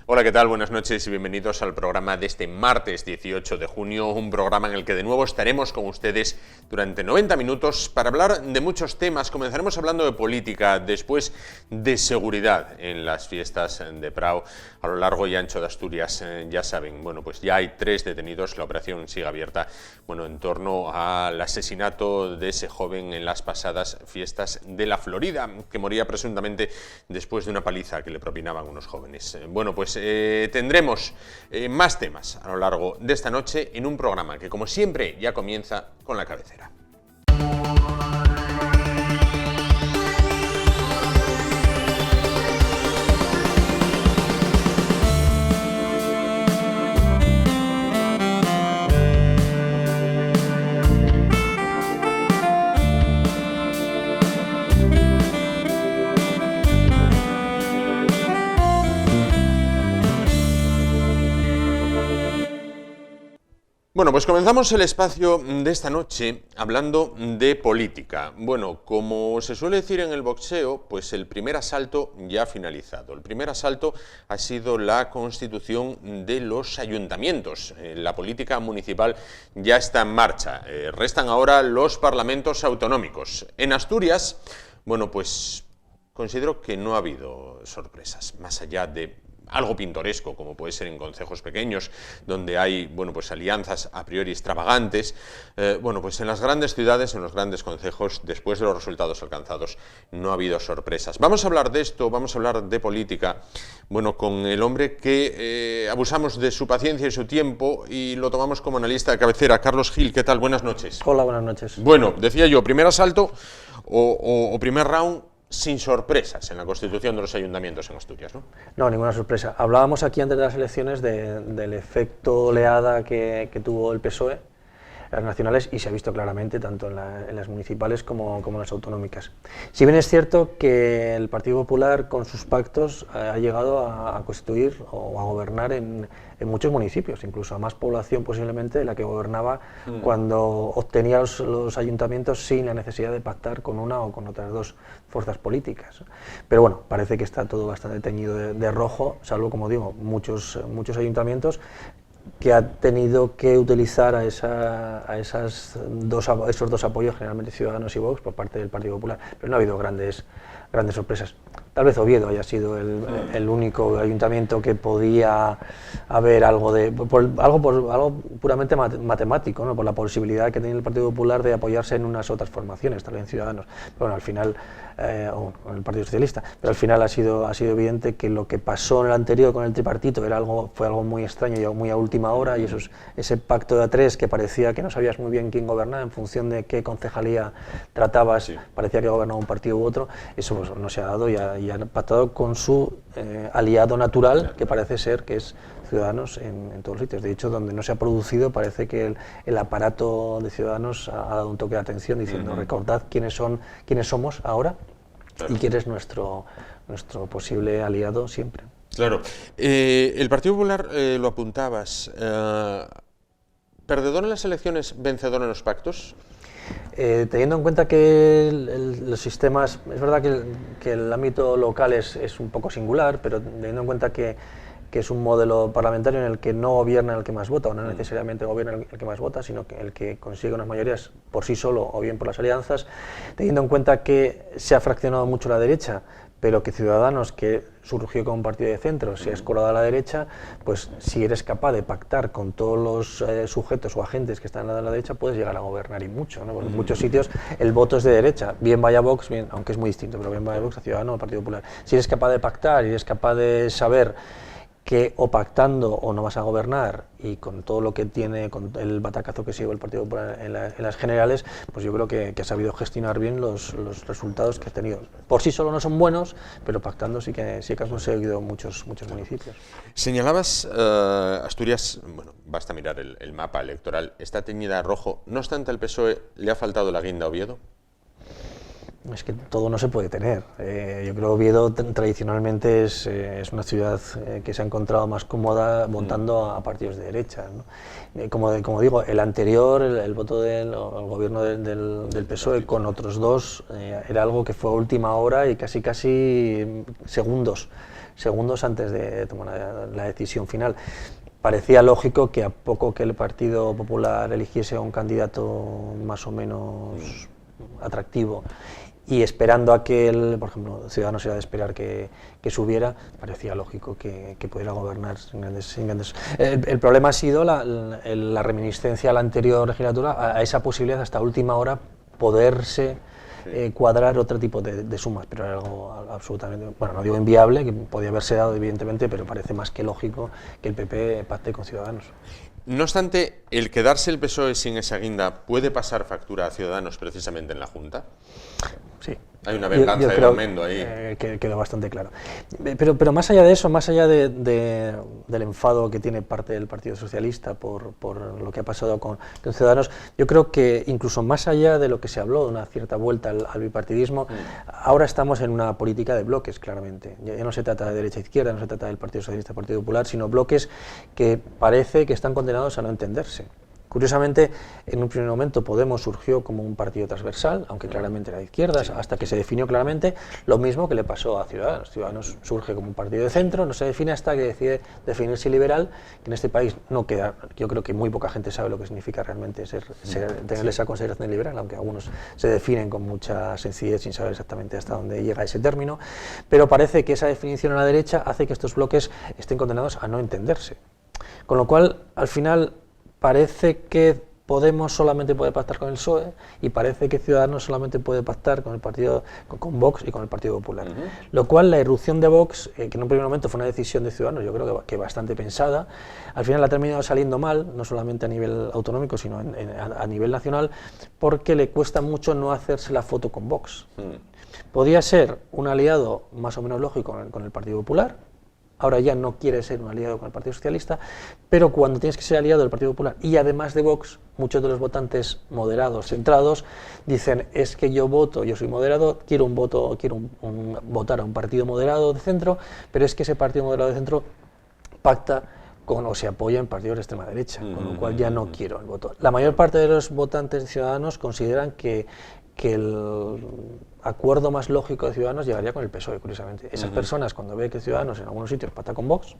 Hola, ¿qué tal? Buenas noches y bienvenidos al programa de este martes 18 de junio, un programa en el que de nuevo estaremos con ustedes durante 90 minutos para hablar de muchos temas. Comenzaremos hablando de política, después de seguridad en las fiestas de Prado a lo largo y ancho de Asturias. Ya saben, pues ya hay 3 detenidos, la operación sigue abierta, en torno al asesinato de ese joven en las pasadas fiestas de la Florida, que moría presuntamente después de una paliza que le propinaban unos jóvenes. Tendremos más temas a lo largo de esta noche en un programa que, como siempre, ya comienza con la cabecera. Pues comenzamos el espacio de esta noche hablando de política. Como se suele decir en el boxeo, pues el primer asalto ya ha finalizado. El primer asalto ha sido la constitución de los ayuntamientos. La política municipal ya está en marcha. Restan ahora los parlamentos autonómicos. En Asturias, pues considero que no ha habido sorpresas, más allá de algo pintoresco, como puede ser en concejos pequeños, donde hay, alianzas a priori extravagantes. En las grandes ciudades, en los grandes concejos, después de los resultados alcanzados, no ha habido sorpresas. Vamos a hablar de esto, vamos a hablar de política, con el hombre que abusamos de su paciencia y su tiempo y lo tomamos como analista de cabecera. Carlos Gil, ¿qué tal? Buenas noches. Hola, buenas noches. Decía yo, primer asalto o primer round sin sorpresas en la constitución de los ayuntamientos en Asturias, ¿no? No, ninguna sorpresa. Hablábamos aquí antes de las elecciones del efecto oleada que tuvo el PSOE, las nacionales, y se ha visto claramente tanto en las municipales como en las autonómicas. Si bien es cierto que el Partido Popular con sus pactos ha llegado a constituir o a gobernar en muchos municipios, incluso a más población posiblemente de la que gobernaba cuando obtenía los ayuntamientos sin la necesidad de pactar con una o con otras dos fuerzas políticas. Pero parece que está todo bastante teñido de rojo, salvo, como digo, muchos ayuntamientos que ha tenido que utilizar a esos dos apoyos, generalmente Ciudadanos y Vox, por parte del Partido Popular, pero no ha habido grandes sorpresas. Tal vez Oviedo haya sido el único ayuntamiento que podía haber algo puramente matemático, ¿no? Por la posibilidad que tenía el Partido Popular de apoyarse en unas otras formaciones, tal vez en Ciudadanos, pero al final, o en el Partido Socialista, pero al final ha sido evidente que lo que pasó en el anterior con el tripartito fue algo muy extraño y muy a última hora, y ese pacto de A3 que parecía que no sabías muy bien quién gobernaba en función de qué concejalía tratabas, parecía que gobernaba un partido u otro, eso no se ha dado y han pactado con su aliado natural, que parece ser que es Ciudadanos en todos los sitios. De hecho, donde no se ha producido, parece que el aparato de Ciudadanos ha dado un toque de atención diciendo, recordad quiénes somos ahora y quién es nuestro posible aliado siempre. Claro. El Partido Popular, lo apuntabas, ¿perdedor en las elecciones, vencedor en los pactos? Teniendo en cuenta que los sistemas, es verdad que el ámbito local es un poco singular, pero teniendo en cuenta que es un modelo parlamentario en el que no gobierna el que más vota, o no necesariamente gobierna el que más vota, sino que el que consigue unas mayorías por sí solo o bien por las alianzas, teniendo en cuenta que se ha fraccionado mucho la derecha, pero que Ciudadanos, que surgió como un partido de centro, se ha escorado a la derecha, pues si eres capaz de pactar con todos los sujetos o agentes que están a la derecha, puedes llegar a gobernar, y mucho, ¿no? Porque en muchos sitios el voto es de derecha, bien vaya Vox, aunque es muy distinto, pero bien vaya Vox a Ciudadanos o al Partido Popular. Si eres capaz de pactar y eres capaz de saber que o pactando o no vas a gobernar, y con todo lo que tiene, con el batacazo que se llevó el Partido Popular en las generales, pues yo creo que ha sabido gestionar bien los resultados que ha tenido. Por sí solo no son buenos, pero pactando sí que han conseguido muchos municipios. Señalabas Asturias, basta mirar el mapa electoral, está teñida de rojo. No obstante, al PSOE le ha faltado la guinda a Oviedo. Es que todo no se puede tener. Yo creo que Oviedo tradicionalmente es una ciudad que se ha encontrado más cómoda votando a partidos de derecha, ¿no? Como digo, el anterior, el voto del gobierno del PSOE con otros dos, era algo que fue a última hora y casi segundos segundos antes de tomar la decisión final. Parecía lógico que a poco que el Partido Popular eligiese a un candidato más o menos atractivo y esperando a que, por ejemplo, Ciudadanos era de esperar que subiera, parecía lógico que pudiera gobernar sin grandes. El problema ha sido la reminiscencia a la anterior legislatura, a esa posibilidad hasta última hora poderse cuadrar otro tipo de sumas, pero era algo absolutamente, bueno, no digo inviable, que podía haberse dado evidentemente, pero parece más que lógico que el PP pacte con Ciudadanos. No obstante, ¿el quedarse el PSOE sin esa guinda puede pasar factura a Ciudadanos precisamente en la Junta? Sí. Hay una venganza de momento ahí. Quedó bastante claro. Pero más allá de eso, más allá del enfado que tiene parte del Partido Socialista por lo que ha pasado con Ciudadanos, yo creo que incluso más allá de lo que se habló de una cierta vuelta al bipartidismo, ahora estamos en una política de bloques, claramente. Ya no se trata de derecha e izquierda, no se trata del Partido Socialista, Partido Popular, sino bloques que parece que están condenados a no entenderse. Curiosamente, en un primer momento Podemos surgió como un partido transversal, aunque claramente era de izquierdas, hasta que se definió claramente, lo mismo que le pasó a Ciudadanos. Ciudadanos surge como un partido de centro, no se define hasta que decide definirse liberal, que en este país no queda, yo creo que muy poca gente sabe lo que significa realmente tener esa consideración liberal, aunque algunos se definen con mucha sencillez sin saber exactamente hasta dónde llega ese término, pero parece que esa definición a la derecha hace que estos bloques estén condenados a no entenderse. Con lo cual, al final, parece que Podemos solamente puede pactar con el PSOE y parece que Ciudadanos solamente puede pactar con el partido, con Vox y con el Partido Popular. Lo cual la irrupción de Vox, que en un primer momento fue una decisión de Ciudadanos, yo creo que bastante pensada, al final ha terminado saliendo mal, no solamente a nivel autonómico, sino a nivel nacional, porque le cuesta mucho no hacerse la foto con Vox. Podía ser un aliado más o menos lógico con el Partido Popular. Ahora ya no quiere ser un aliado con el Partido Socialista, pero cuando tienes que ser aliado del Partido Popular y además de Vox, muchos de los votantes moderados, centrados, dicen, es que yo soy moderado, quiero votar a un partido moderado de centro, pero es que ese partido moderado de centro pacta con o se apoya en partidos de extrema derecha, con lo cual ya no quiero el voto. La mayor parte de los votantes Ciudadanos consideran que el acuerdo más lógico de Ciudadanos llegaría con el PSOE, curiosamente. Esas personas, cuando ve que Ciudadanos en algunos sitios pacta con Vox,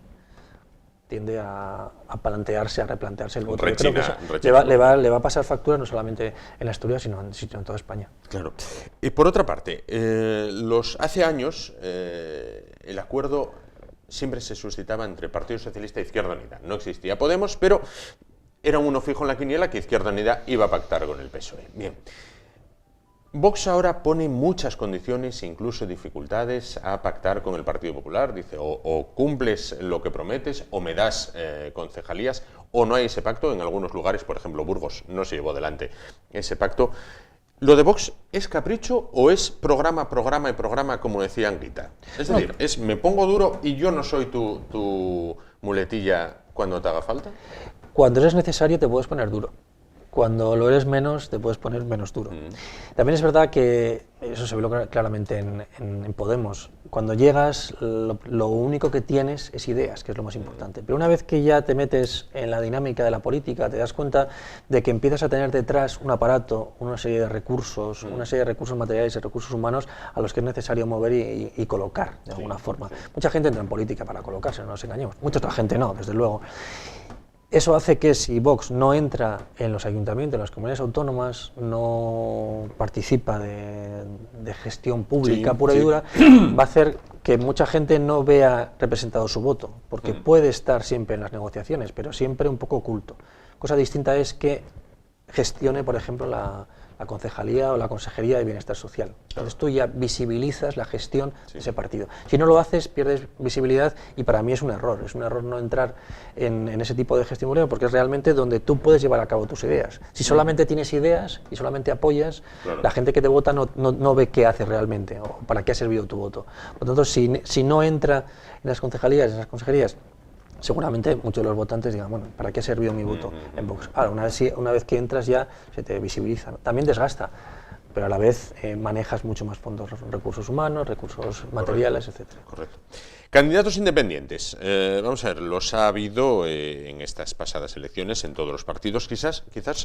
tiende a replantearse el voto. Yo creo que eso le va a pasar factura no solamente en Asturias, sino en toda España. Claro. Y por otra parte, hace años el acuerdo siempre se suscitaba entre Partido Socialista e Izquierda Unida. No existía Podemos, pero era uno fijo en la quiniela que Izquierda Unida iba a pactar con el PSOE. Bien. Vox ahora pone muchas condiciones, incluso dificultades, a pactar con el Partido Popular. Dice, o cumples lo que prometes, o me das concejalías, o no hay ese pacto. En algunos lugares, por ejemplo, Burgos, no se llevó adelante ese pacto. ¿Lo de Vox es capricho o es programa, como decía Anguita? Es decir, ¿es me pongo duro y yo no soy tu muletilla cuando te haga falta? Cuando eres necesario te puedes poner duro. Cuando lo eres menos, te puedes poner menos duro. También es verdad que, eso se ve claramente en Podemos, cuando llegas, lo único que tienes es ideas, que es lo más importante. Pero una vez que ya te metes en la dinámica de la política, te das cuenta de que empiezas a tener detrás un aparato, una serie de recursos, materiales y recursos humanos a los que es necesario mover y colocar, de alguna forma. Mucha gente entra en política para colocarse, no nos engañemos. Mucha otra gente no, desde luego. Eso hace que si Vox no entra en los ayuntamientos, en las comunidades autónomas, no participa de gestión pública pura y dura, va a hacer que mucha gente no vea representado su voto, porque puede estar siempre en las negociaciones, pero siempre un poco oculto. Cosa distinta es que gestione, por ejemplo, la concejalía o la consejería de bienestar social. Entonces tú ya visibilizas la gestión de ese partido. Si no lo haces, pierdes visibilidad y para mí es un error no entrar en ese tipo de gestión pública porque es realmente donde tú puedes llevar a cabo tus ideas. Si solamente tienes ideas y solamente apoyas, la gente que te vota no ve qué haces realmente o para qué ha servido tu voto. Por lo tanto, si no entra en las concejalías, en las consejerías, seguramente muchos de los votantes digan, bueno, ¿para qué ha servido mi voto en Vox? Ahora, una vez que entras ya se te visibiliza. También desgasta, pero a la vez manejas mucho más fondos, recursos humanos, recursos materiales, etcétera. Correcto. Candidatos independientes. Vamos a ver, los ha habido en estas pasadas elecciones en todos los partidos. Quizás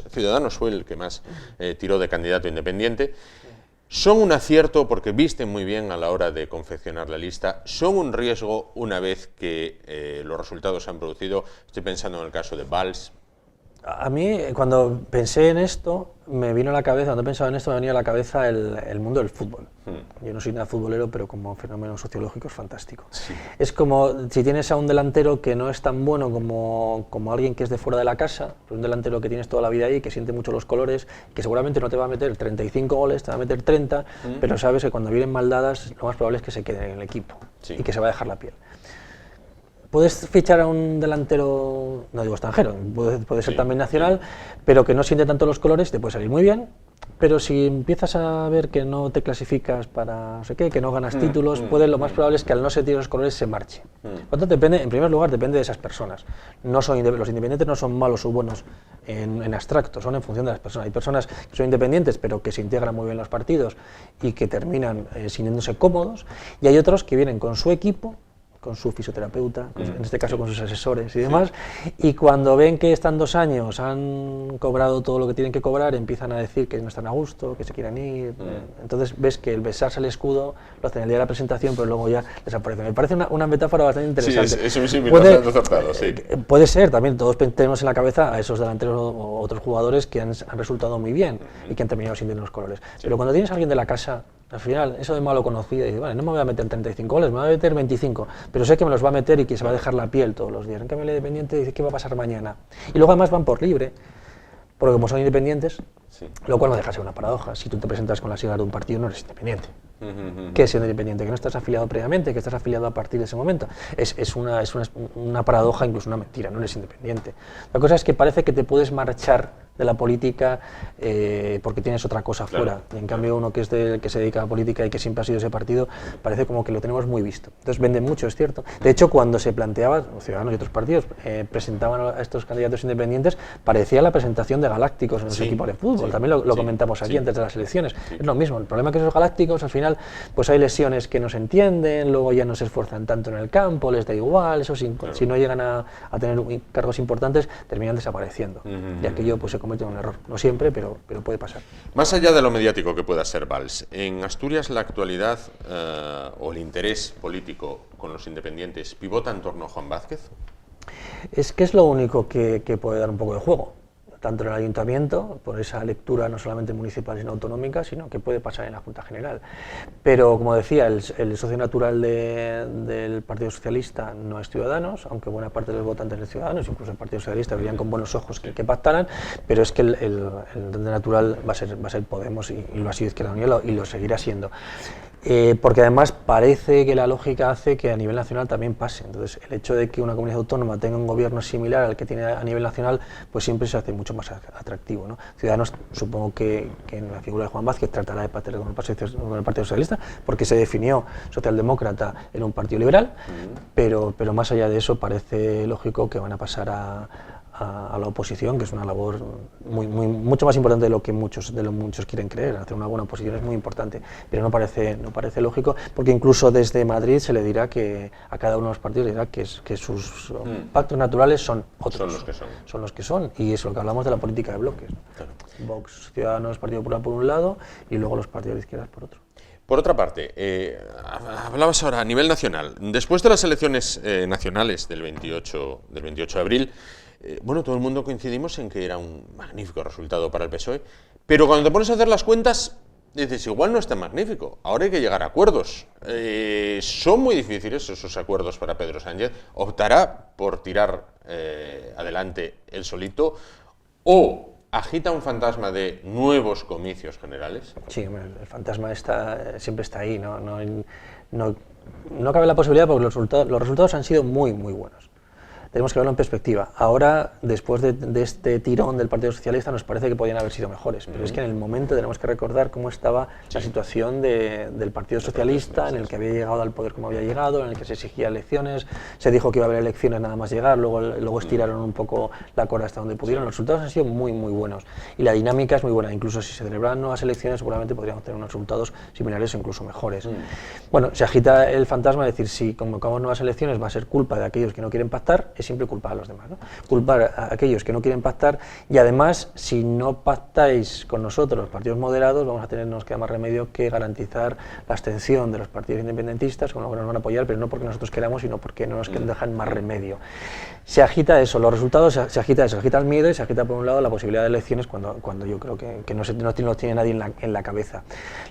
Ciudadanos fue el que más tiró de candidato independiente. ¿Son un acierto porque visten muy bien a la hora de confeccionar la lista? ¿Son un riesgo una vez que los resultados se han producido? Estoy pensando en el caso de Valls. A mí, cuando pensé en esto, me vino a la cabeza, cuando he pensado en esto, me venía a la cabeza el mundo del fútbol. Yo no soy nada futbolero, pero como fenómeno sociológico es fantástico. Sí. Es como si tienes a un delantero que no es tan bueno como alguien que es de fuera de la casa, pues un delantero que tienes toda la vida ahí, que siente mucho los colores, que seguramente no te va a meter 35 goles, te va a meter 30, pero sabes que cuando vienen mal dadas, lo más probable es que se quede en el equipo y que se va a dejar la piel. Puedes fichar a un delantero, no digo extranjero, puede ser también nacional, pero que no siente tanto los colores, te puede salir muy bien, pero si empiezas a ver que no te clasificas para no sé qué, que no ganas títulos, lo más probable es que al no sentir los colores se marche. Por tanto, depende, en primer lugar, depende de esas personas. Los independientes no son malos o buenos en abstracto, son en función de las personas. Hay personas que son independientes, pero que se integran muy bien en los partidos y que terminan sintiéndose cómodos, y hay otros que vienen con su equipo, con su fisioterapeuta, en este caso con sus asesores y demás, y cuando ven que están 2 años, han cobrado todo lo que tienen que cobrar, empiezan a decir que no están a gusto, que se quieren ir. Entonces ves que el besarse el escudo lo hacen el día de la presentación, pero luego ya desaparece. Me parece una metáfora bastante interesante. Sí, es un símil bastante acertado, sí. Puede ser, también todos tenemos en la cabeza a esos delanteros o otros jugadores que han resultado muy bien y que han terminado sintiendo los colores. Pero cuando tienes a alguien de la casa, al final, eso de malo conocido, y dice, vale, no me voy a meter 35 goles, me voy a meter 25, pero sé que me los va a meter y que se va a dejar la piel todos los días. En cambio, el independiente dice, ¿qué va a pasar mañana? Y luego además van por libre, porque como son independientes, lo cual no deja de ser una paradoja. Si tú te presentas con las siglas de un partido, no eres independiente. ¿Qué es ser independiente? Que no estás afiliado previamente, que estás afiliado a partir de ese momento. Es una paradoja, incluso una mentira, no eres independiente. La cosa es que parece que te puedes marchar de la política porque tienes otra cosa fuera. Y en cambio uno que se dedica a la política y que siempre ha sido ese partido, parece como que lo tenemos muy visto. Entonces vende mucho, es cierto. De hecho, cuando se planteaba, Ciudadanos y otros partidos presentaban a estos candidatos independientes, parecía la presentación de galácticos en los equipos de fútbol. También lo comentamos aquí antes de las elecciones. Es lo mismo. El problema es que esos galácticos, al final, pues hay lesiones que no se entienden, luego ya no se esfuerzan tanto en el campo, les da igual, eso si no llegan a tener cargos importantes, terminan desapareciendo. Y aquello pues se comete un error. No siempre, pero puede pasar. Más allá de lo mediático que pueda ser Valls, en Asturias la actualidad o el interés político con los independientes pivota en torno a Juan Vázquez. Es que es lo único que puede dar un poco de juego, tanto en el ayuntamiento, por esa lectura no solamente municipal sino autonómica, sino que puede pasar en la Junta General. Pero, como decía, el socio natural del Partido Socialista no es Ciudadanos, aunque buena parte de los votantes de Ciudadanos, incluso el Partido Socialista, verían con buenos ojos que pactaran, pero es que el natural va a ser Podemos y lo ha sido Izquierda Unida y lo seguirá siendo. Porque además parece que la lógica hace que a nivel nacional también pase. Entonces, el hecho de que una comunidad autónoma tenga un gobierno similar al que tiene a nivel nacional, pues siempre se hace mucho más atractivo, ¿no? Ciudadanos, supongo que en la figura de Juan Vázquez tratará de pactar con el Partido Socialista, porque se definió socialdemócrata en un partido liberal, pero más allá de eso parece lógico que van a pasar a la oposición, que es una labor mucho más importante de lo que muchos quieren creer. Hacer una buena oposición es muy importante, pero no parece lógico, porque incluso desde Madrid se le dirá que a cada uno de los partidos le dirá que sus pactos naturales son otros. Son los que son, y eso es lo que hablamos de la política de bloques, ¿no? Claro. Vox, Ciudadanos, Partido Popular por un lado, y luego los partidos de izquierdas por otro. Por otra parte, hablabas ahora a nivel nacional. Después de las elecciones nacionales del 28 de abril, bueno, todo el mundo coincidimos en que era un magnífico resultado para el PSOE, pero cuando te pones a hacer las cuentas, dices, igual no es tan magnífico, ahora hay que llegar a acuerdos. Son muy difíciles esos acuerdos para Pedro Sánchez. ¿Optará por tirar adelante él solito o agita un fantasma de nuevos comicios generales? Sí, el fantasma siempre está ahí, no cabe la posibilidad porque los resultados han sido muy, muy buenos. Tenemos que verlo en perspectiva. Ahora, después de este tirón del Partido Socialista, nos parece que podían haber sido mejores, pero es que en el momento tenemos que recordar cómo estaba la situación del Partido Socialista, en el que había llegado al poder como había llegado, en el que se exigía elecciones, se dijo que iba a haber elecciones nada más llegar, luego estiraron un poco la corda hasta donde pudieron. Los resultados han sido muy, muy buenos y la dinámica es muy buena. Incluso si se celebran nuevas elecciones, seguramente podríamos tener unos resultados similares o incluso mejores. Bueno, se agita el fantasma de decir, si convocamos nuevas elecciones va a ser culpa de aquellos que no quieren pactar. es siempre culpar a los demás, ¿no? Culpar a aquellos que no quieren pactar, y además, si no pactáis con nosotros, los partidos moderados, vamos a tenernos que dar más remedio que garantizar la abstención de los partidos independentistas, con lo que nos van a apoyar, pero no porque nosotros queramos, sino porque no nos dejan más remedio. Se agita eso, los resultados se agita eso, se agita el miedo y se agita por un lado la posibilidad de elecciones cuando yo creo que no tiene nadie en la cabeza.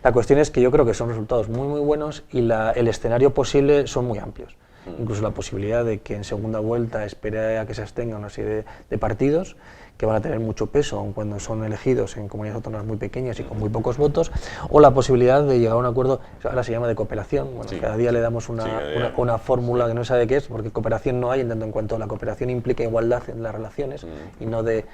La cuestión es que yo creo que son resultados muy buenos y el escenario posible son muy amplios. Incluso la posibilidad de que en segunda vuelta espere a que se abstenga una serie de partidos que van a tener mucho peso, aun cuando son elegidos en comunidades autónomas muy pequeñas y con muy pocos votos, o la posibilidad de llegar a un acuerdo, ahora se llama de cooperación, bueno, cada día le damos una fórmula que no sabe qué es, porque cooperación no hay, en tanto en cuanto la cooperación implica igualdad en las relaciones, y no de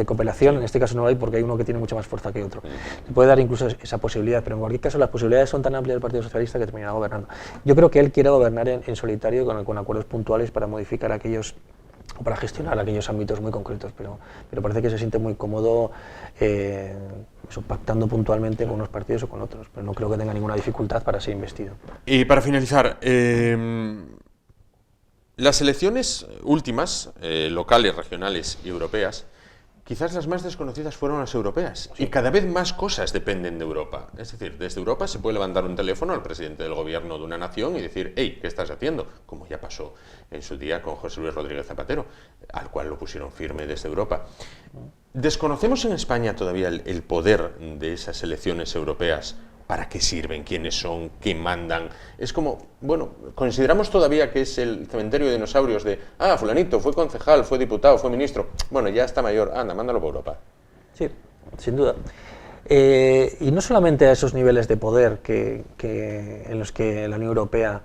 cooperación, en este caso no hay porque hay uno que tiene mucha más fuerza que otro. Se puede dar incluso esa posibilidad, pero en cualquier caso las posibilidades son tan amplias del Partido Socialista que terminará gobernando. Yo creo que él quiere gobernar en solitario con acuerdos puntuales para modificar aquellos o para gestionar aquellos ámbitos muy concretos, pero parece que se siente muy cómodo pactando puntualmente con unos partidos o con otros, pero no creo que tenga ninguna dificultad para ser investido. Y para finalizar, las elecciones últimas, locales, regionales y europeas, quizás las más desconocidas fueron las europeas, y cada vez más cosas dependen de Europa. Es decir, desde Europa se puede levantar un teléfono al presidente del gobierno de una nación y decir, hey, ¿qué estás haciendo? Como ya pasó en su día con José Luis Rodríguez Zapatero, al cual lo pusieron firme desde Europa. ¿Desconocemos en España todavía el poder de esas elecciones europeas? ¿Para qué sirven? ¿Quiénes son? ¿Qué mandan? Es como, bueno, consideramos todavía que es el cementerio de dinosaurios de, fulanito, fue concejal, fue diputado, fue ministro, bueno, ya está mayor, anda, mándalo para Europa. Sí, sin duda. Y no solamente a esos niveles de poder en los que la Unión Europea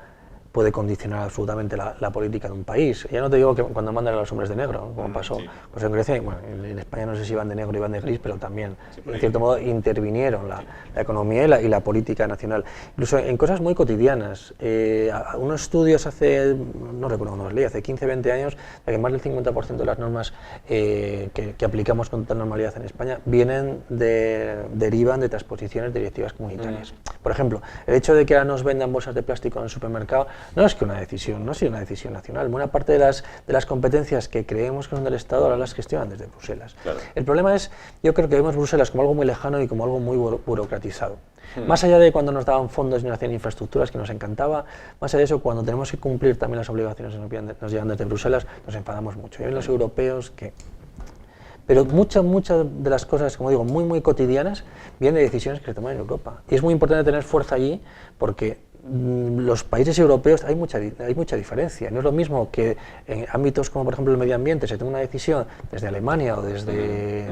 puede condicionar absolutamente la política de un país. Ya no te digo que cuando mandan a los hombres de negro, como pasó pues en Grecia, bueno, en España no sé si iban de negro o iban de gris, pero también, en cierto modo, intervinieron la economía y la política nacional. Incluso en cosas muy cotidianas. Unos estudios no recuerdo cuándo los leí, hace 15, 20 años, de que más del 50% de las normas que aplicamos con total normalidad en España derivan de transposiciones de directivas comunitarias. Por ejemplo, el hecho de que ahora nos vendan bolsas de plástico en el supermercado no es que no ha sido una decisión nacional. Buena parte de las competencias que creemos que son del Estado ahora las gestionan desde Bruselas. Claro. El problema es, yo creo que vemos Bruselas como algo muy lejano y como algo muy burocratizado. Más allá de cuando nos daban fondos y nos hacían infraestructuras, que nos encantaba, más allá de eso, cuando tenemos que cumplir también las obligaciones que nos llegan desde Bruselas, nos enfadamos mucho. Y los europeos que... Pero muchas de las cosas, como digo, muy cotidianas, vienen de decisiones que se toman en Europa. Y es muy importante tener fuerza allí porque los países europeos hay mucha diferencia. No es lo mismo que en ámbitos como por ejemplo el medio ambiente se tome una decisión desde Alemania o desde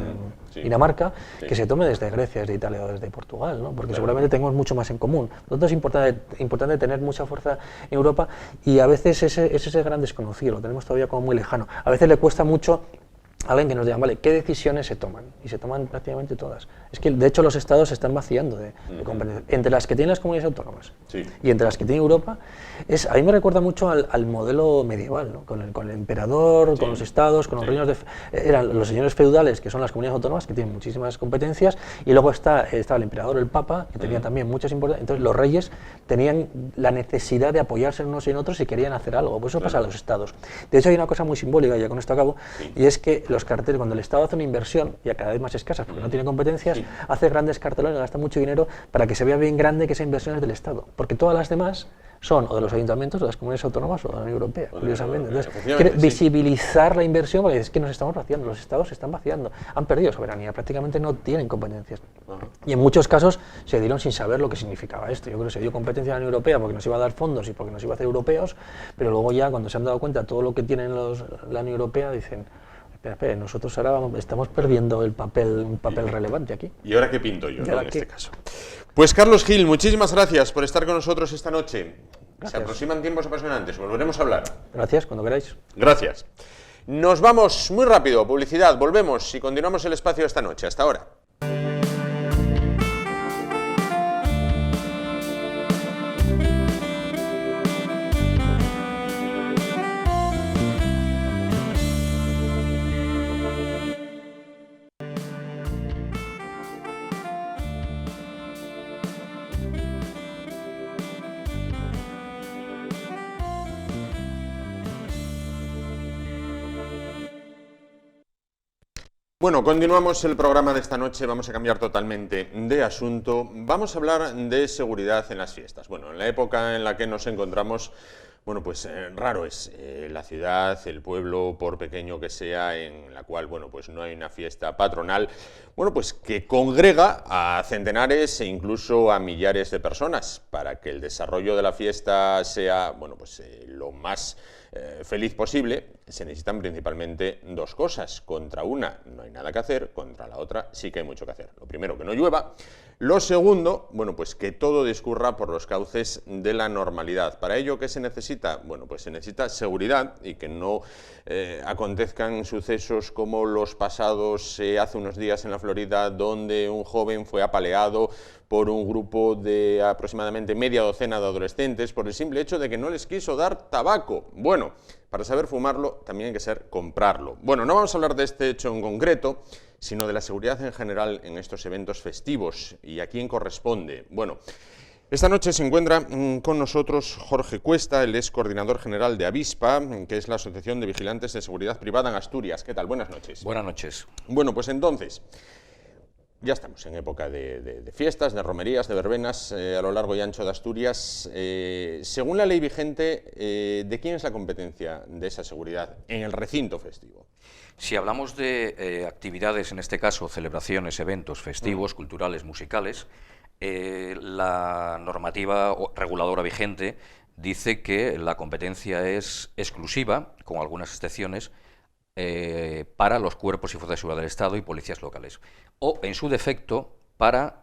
Dinamarca que se tome desde Grecia, desde Italia o desde Portugal, ¿no? Porque seguramente tenemos mucho más en común. Por lo tanto es importante tener mucha fuerza en Europa y a veces ese gran desconocido, lo tenemos todavía como muy lejano. A veces le cuesta mucho alguien que nos diga, vale, ¿qué decisiones se toman? Y se toman prácticamente todas. Es que, de hecho, los estados se están vaciando de competencias. Entre las que tienen las comunidades autónomas y entre las que tiene Europa, a mí me recuerda mucho al modelo medieval, ¿no? Con el emperador, con los estados, con los reinos eran los señores feudales, que son las comunidades autónomas, que tienen muchísimas competencias, y luego estaba el emperador, el papa, que tenía también muchas importancias. Entonces, los reyes tenían la necesidad de apoyarse en unos y en otros si querían hacer algo. Pues eso pasa a los estados. De hecho, hay una cosa muy simbólica, ya con esto acabo, y es que los carteles, cuando el Estado hace una inversión, ya cada vez más escasa porque no tiene competencias, hace grandes cartelones, gasta mucho dinero para que se vea bien grande que esa inversión es del Estado, porque todas las demás son o de los ayuntamientos, de las comunidades autónomas o de la Unión Europea, curiosamente. Entonces, quiere visibilizar la inversión porque es que nos estamos vaciando, los estados se están vaciando, han perdido soberanía, prácticamente no tienen competencias. Y en muchos casos se dieron sin saber lo que significaba esto. Yo creo que se dio competencia a la Unión Europea porque nos iba a dar fondos y porque nos iba a hacer europeos, pero luego ya cuando se han dado cuenta de todo lo que tienen la Unión Europea, dicen, espera, nosotros ahora estamos perdiendo un papel relevante aquí. ¿Y ahora qué pinto yo, ¿no? En este caso? Pues Carlos Gil, muchísimas gracias por estar con nosotros esta noche. Gracias. Se aproximan tiempos apasionantes, volveremos a hablar. Gracias, cuando queráis. Gracias. Nos vamos muy rápido, publicidad, volvemos y continuamos el espacio esta noche. Hasta ahora. Bueno, continuamos el programa de esta noche, vamos a cambiar totalmente de asunto. Vamos a hablar de seguridad en las fiestas. Bueno, en la época en la que nos encontramos, bueno, pues raro es la ciudad, el pueblo, por pequeño que sea, en la cual, bueno, pues no hay una fiesta patronal, bueno, pues que congrega a centenares e incluso a millares de personas. Para que el desarrollo de la fiesta sea, bueno, pues lo más feliz posible, se necesitan principalmente dos cosas. Contra una no hay nada que hacer, contra la otra sí que hay mucho que hacer. Lo primero, que no llueva. Lo segundo, bueno, pues que todo discurra por los cauces de la normalidad. ¿Para ello qué se necesita? Bueno, pues se necesita seguridad y que no acontezcan sucesos como los pasados hace unos días en la Florida, donde un joven fue apaleado por un grupo de aproximadamente media docena de adolescentes por el simple hecho de que no les quiso dar tabaco. Bueno, para saber fumarlo también hay que saber comprarlo. Bueno, no vamos a hablar de este hecho en concreto, sino de la seguridad en general en estos eventos festivos. ¿Y a quién corresponde? Bueno, esta noche se encuentra con nosotros Jorge Cuesta, él es coordinador general de Avispa, que es la Asociación de Vigilantes de Seguridad Privada en Asturias. ¿Qué tal? Buenas noches. Buenas noches. Bueno, pues entonces, ya estamos en época de fiestas, de romerías, de verbenas a lo largo y ancho de Asturias. Según la ley vigente, ¿de quién es la competencia de esa seguridad en el recinto festivo? Si hablamos de actividades, en este caso celebraciones, eventos festivos, culturales, musicales, la normativa reguladora vigente dice que la competencia es exclusiva, con algunas excepciones, para los cuerpos y fuerzas de seguridad del Estado y policías locales, o en su defecto para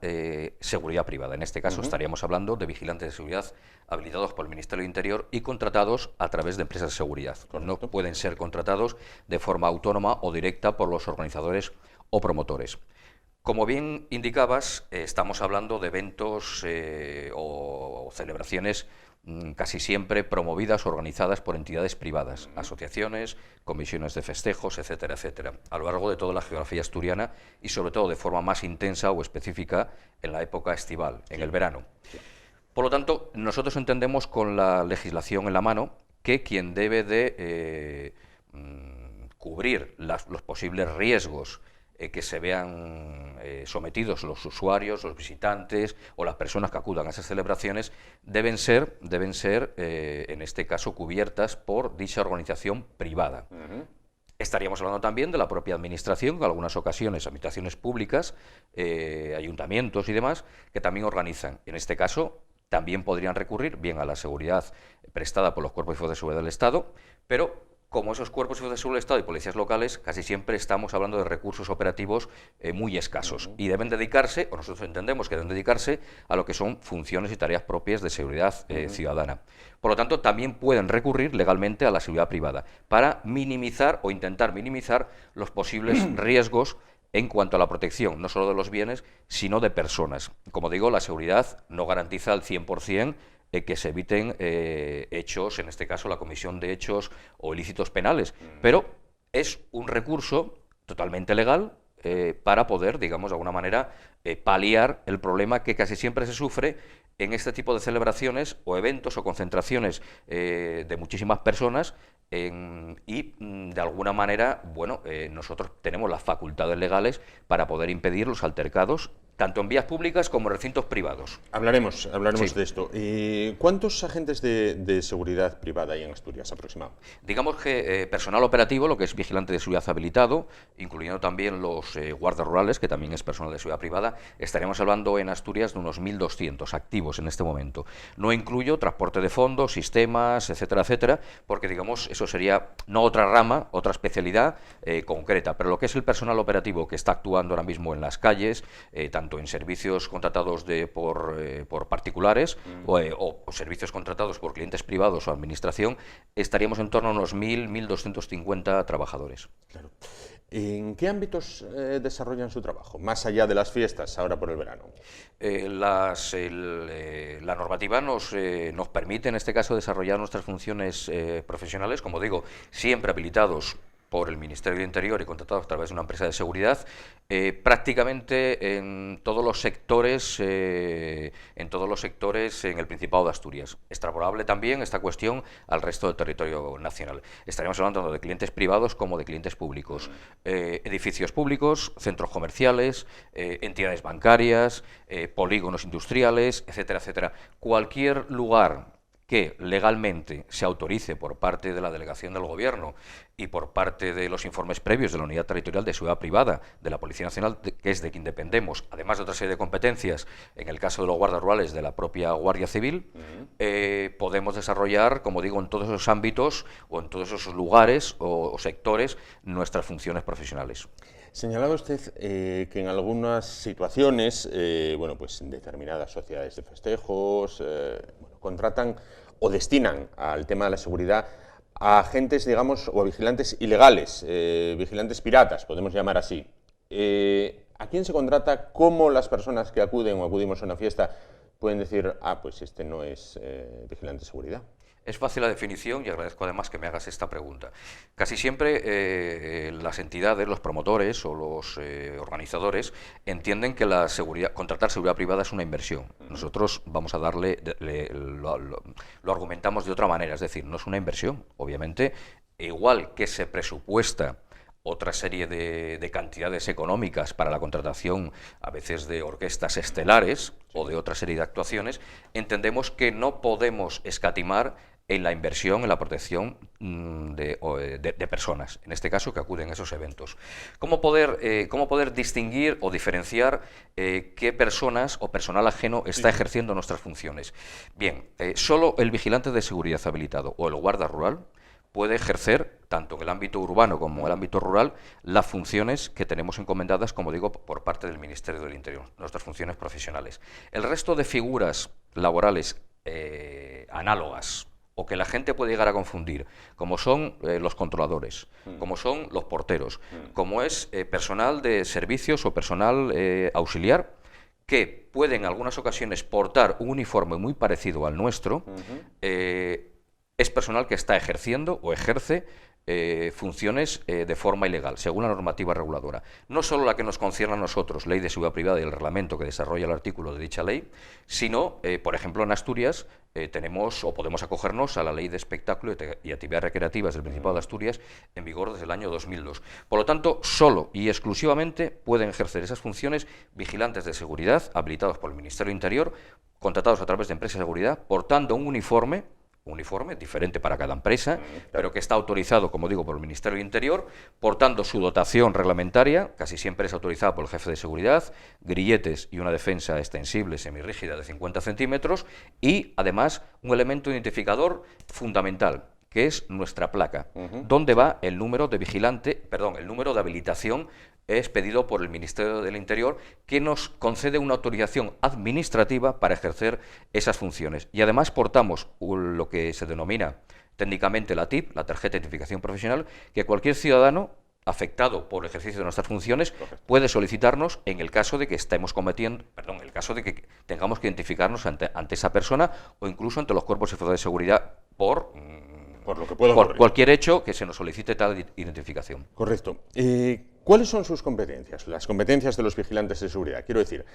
seguridad privada. En este caso estaríamos hablando de vigilantes de seguridad habilitados por el Ministerio del Interior y contratados a través de empresas de seguridad. No pueden ser contratados de forma autónoma o directa por los organizadores o promotores. Como bien indicabas, estamos hablando de eventos o celebraciones casi siempre promovidas o organizadas por entidades privadas, asociaciones, comisiones de festejos, etcétera, etcétera, a lo largo de toda la geografía asturiana y sobre todo de forma más intensa o específica en la época estival, en el verano. Por lo tanto, nosotros entendemos con la legislación en la mano que quien debe de cubrir los posibles riesgos que se vean sometidos los usuarios, los visitantes o las personas que acudan a esas celebraciones deben ser en este caso, cubiertas por dicha organización privada. Estaríamos hablando también de la propia administración, en algunas ocasiones administraciones públicas, ayuntamientos y demás, que también organizan. En este caso, también podrían recurrir bien a la seguridad prestada por los cuerpos y fuerzas de seguridad del Estado, pero como esos cuerpos y fuerzas de seguridad del Estado y policías locales, casi siempre estamos hablando de recursos operativos muy escasos y deben dedicarse, o nosotros entendemos que deben dedicarse, a lo que son funciones y tareas propias de seguridad ciudadana. Por lo tanto, también pueden recurrir legalmente a la seguridad privada para minimizar o intentar minimizar los posibles riesgos en cuanto a la protección, no solo de los bienes, sino de personas. Como digo, la seguridad no garantiza al 100% que se eviten hechos, en este caso la comisión de hechos o ilícitos penales, pero es un recurso totalmente legal para poder, digamos, de alguna manera, paliar el problema que casi siempre se sufre en este tipo de celebraciones o eventos o concentraciones de muchísimas personas y de alguna manera, bueno, nosotros tenemos las facultades legales para poder impedir los altercados tanto en vías públicas como en recintos privados. Hablaremos Sí. de esto. ¿Cuántos agentes de seguridad privada hay en Asturias aproximadamente? Digamos que personal operativo, lo que es vigilante de seguridad habilitado, incluyendo también los guardas rurales, que también es personal de seguridad privada, estaremos hablando en Asturias de unos 1.200 activos en este momento. No incluyo transporte de fondos, sistemas, etcétera, etcétera, porque digamos eso sería no otra rama, otra especialidad concreta, pero lo que es el personal operativo que está actuando ahora mismo en las calles, tanto en servicios contratados por particulares o servicios contratados por clientes privados o administración, estaríamos en torno a unos 1.250 trabajadores. Claro. ¿En qué ámbitos desarrollan su trabajo, más allá de las fiestas, ahora por el verano? La normativa nos permite, en este caso, desarrollar nuestras funciones profesionales, como digo, siempre habilitados por el Ministerio del Interior y contratados a través de una empresa de seguridad, prácticamente en todos los sectores, en el Principado de Asturias. Extrapolable también esta cuestión al resto del territorio nacional. Estaríamos hablando tanto de clientes privados como de clientes públicos. Edificios públicos, centros comerciales, entidades bancarias, polígonos industriales, etcétera, etcétera. Cualquier lugar que legalmente se autorice por parte de la delegación del Gobierno y por parte de los informes previos de la Unidad Territorial de Seguridad Privada de la Policía Nacional, que es de quien dependemos, además de otra serie de competencias, en el caso de los guardas rurales de la propia Guardia Civil, podemos desarrollar, como digo, en todos esos ámbitos o en todos esos lugares o sectores nuestras funciones profesionales. Señalaba usted que en algunas situaciones, bueno, pues determinadas sociedades de festejos contratan o destinan al tema de la seguridad a agentes, digamos, o a vigilantes ilegales, vigilantes piratas, podemos llamar así. ¿A quién se contrata? ¿Cómo las personas que acuden o acudimos a una fiesta pueden decir, ah, pues este no es vigilante de seguridad? Es fácil la definición y agradezco además que me hagas esta pregunta. Casi siempre las entidades, los promotores o los organizadores entienden que contratar seguridad privada es una inversión. Nosotros vamos a lo argumentamos de otra manera, es decir, no es una inversión. Obviamente, igual que se presupuesta otra serie de cantidades económicas para la contratación a veces de orquestas estelares o de otra serie de actuaciones, entendemos que no podemos escatimar en la inversión, en la protección de personas, en este caso que acuden a esos eventos. ¿Cómo poder distinguir o diferenciar qué personas o personal ajeno está ejerciendo nuestras funciones? Bien, solo el vigilante de seguridad habilitado o el guarda rural puede ejercer, tanto en el ámbito urbano como en el ámbito rural, las funciones que tenemos encomendadas, como digo, por parte del Ministerio del Interior, nuestras funciones profesionales. El resto de figuras laborales análogas, o que la gente puede llegar a confundir, como son los controladores, como son los porteros, como es personal de servicios o personal auxiliar, que puede en algunas ocasiones portar un uniforme muy parecido al nuestro, es personal que está ejerciendo o ejerce funciones de forma ilegal, según la normativa reguladora. No solo la que nos concierne a nosotros, Ley de Seguridad Privada y el reglamento que desarrolla el artículo de dicha ley, sino, por ejemplo, en Asturias tenemos o podemos acogernos a la Ley de Espectáculo y Actividades Recreativas del Principado de Asturias en vigor desde el año 2002. Por lo tanto, solo y exclusivamente pueden ejercer esas funciones vigilantes de seguridad habilitados por el Ministerio del Interior, contratados a través de empresas de seguridad, portando un uniforme diferente para cada empresa, pero que está autorizado, como digo, por el Ministerio del Interior, portando su dotación reglamentaria, casi siempre es autorizada por el jefe de seguridad, grilletes y una defensa extensible semirrígida de 50 centímetros y, además, un elemento identificador fundamental, que es nuestra placa, donde va el número de el número de habilitación es pedido por el Ministerio del Interior, que nos concede una autorización administrativa para ejercer esas funciones. Y además portamos lo que se denomina técnicamente la TIP, la tarjeta de identificación profesional, que cualquier ciudadano afectado por el ejercicio de nuestras funciones puede solicitarnos en el caso de que tengamos que identificarnos ante esa persona o incluso ante los cuerpos y fuerzas de seguridad por cualquier hecho que se nos solicite tal identificación. Correcto. ¿Cuáles son sus competencias, las competencias de los vigilantes de seguridad? Quiero decir,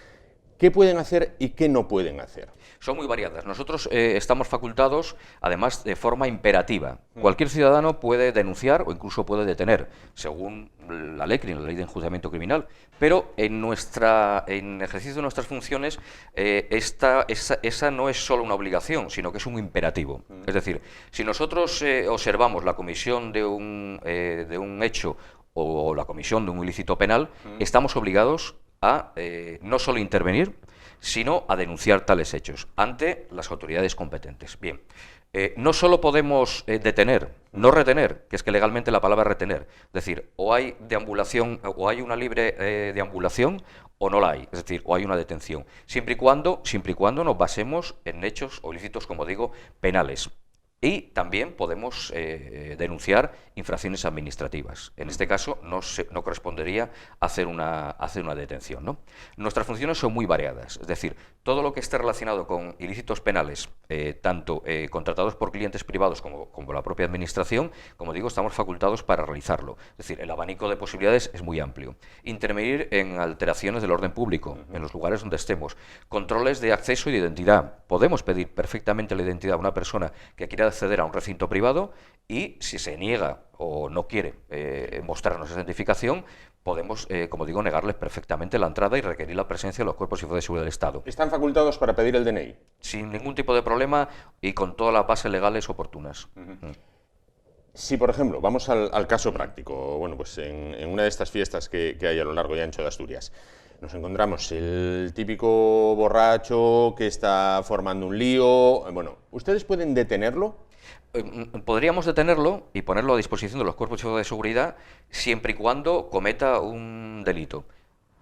¿qué pueden hacer y qué no pueden hacer? Son muy variadas. Nosotros estamos facultados, además, de forma imperativa. Cualquier ciudadano puede denunciar o incluso puede detener, según la LECRI, la Ley de Enjuiciamiento Criminal, pero en ejercicio de nuestras funciones esa no es solo una obligación, sino que es un imperativo. Es decir, si nosotros observamos la comisión de un hecho o la comisión de un ilícito penal, estamos obligados a no solo intervenir, sino a denunciar tales hechos ante las autoridades competentes. Bien, no solo podemos detener, no retener, que es que legalmente la palabra retener, es decir, o hay deambulación, o hay una libre deambulación, o no la hay, es decir, o hay una detención, siempre y cuando nos basemos en hechos o ilícitos, como digo, penales. Y también podemos denunciar infracciones administrativas. En este caso no correspondería hacer una detención, ¿no? Nuestras funciones son muy variadas, es decir, todo lo que esté relacionado con ilícitos penales, tanto contratados por clientes privados como la propia administración, como digo, estamos facultados para realizarlo. Es decir, el abanico de posibilidades es muy amplio. Intervenir en alteraciones del orden público, en los lugares donde estemos. Controles de acceso y de identidad. Podemos pedir perfectamente la identidad a una persona que quiera acceder a un recinto privado y si se niega o no quiere mostrarnos esa identificación, podemos, como digo, negarles perfectamente la entrada y requerir la presencia de los cuerpos y fuerzas de seguridad del Estado. ¿Están facultados para pedir el DNI? Sin ningún tipo de problema y con todas las bases legales oportunas. Si, por ejemplo, vamos al caso práctico, bueno, pues en una de estas fiestas que hay a lo largo y ancho de Asturias, nos encontramos el típico borracho que está formando un lío. Bueno, ¿ustedes pueden detenerlo? Podríamos detenerlo y ponerlo a disposición de los cuerpos y fuerzas de seguridad siempre y cuando cometa un delito.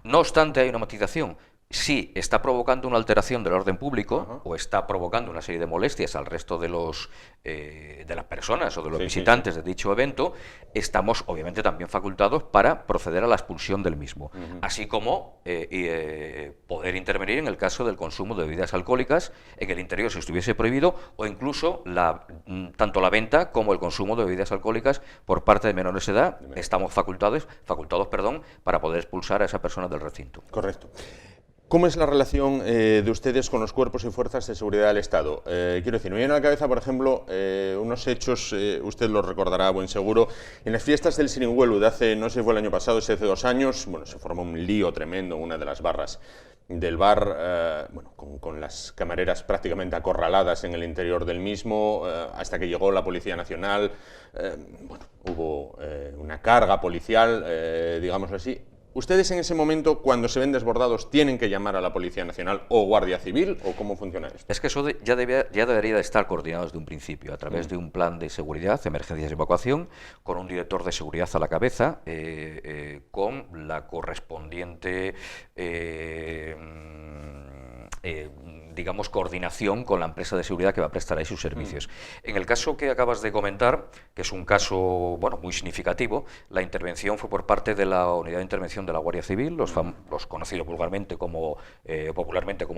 No obstante, hay una matización. Si está provocando una alteración del orden público o está provocando una serie de molestias al resto de las personas o de los visitantes de dicho evento, estamos obviamente también facultados para proceder a la expulsión del mismo, así como poder intervenir en el caso del consumo de bebidas alcohólicas en el interior si estuviese prohibido o incluso tanto la venta como el consumo de bebidas alcohólicas por parte de menores de edad. Estamos facultados, para poder expulsar a esa persona del recinto. Correcto. ¿Cómo es la relación de ustedes con los cuerpos y fuerzas de seguridad del Estado? Quiero decir, me viene a la cabeza, por ejemplo, unos hechos, usted los recordará a buen seguro, en las fiestas del Siringuelu de hace, no sé si fue el año pasado, si hace 2 años, bueno, se formó un lío tremendo en una de las barras del bar, bueno, con las camareras prácticamente acorraladas en el interior del mismo, hasta que llegó la Policía Nacional, bueno, hubo una carga policial, digámoslo así. ¿Ustedes en ese momento, cuando se ven desbordados, tienen que llamar a la Policía Nacional o Guardia Civil o cómo funciona esto? Es que eso ya debería de estar coordinado desde un principio, a través de un plan de seguridad, emergencias y evacuación, con un director de seguridad a la cabeza, con la correspondiente digamos, coordinación con la empresa de seguridad que va a prestar ahí sus servicios. En el caso que acabas de comentar, que es un caso, bueno, muy significativo, la intervención fue por parte de la Unidad de Intervención de la Guardia Civil, los conocidos popularmente como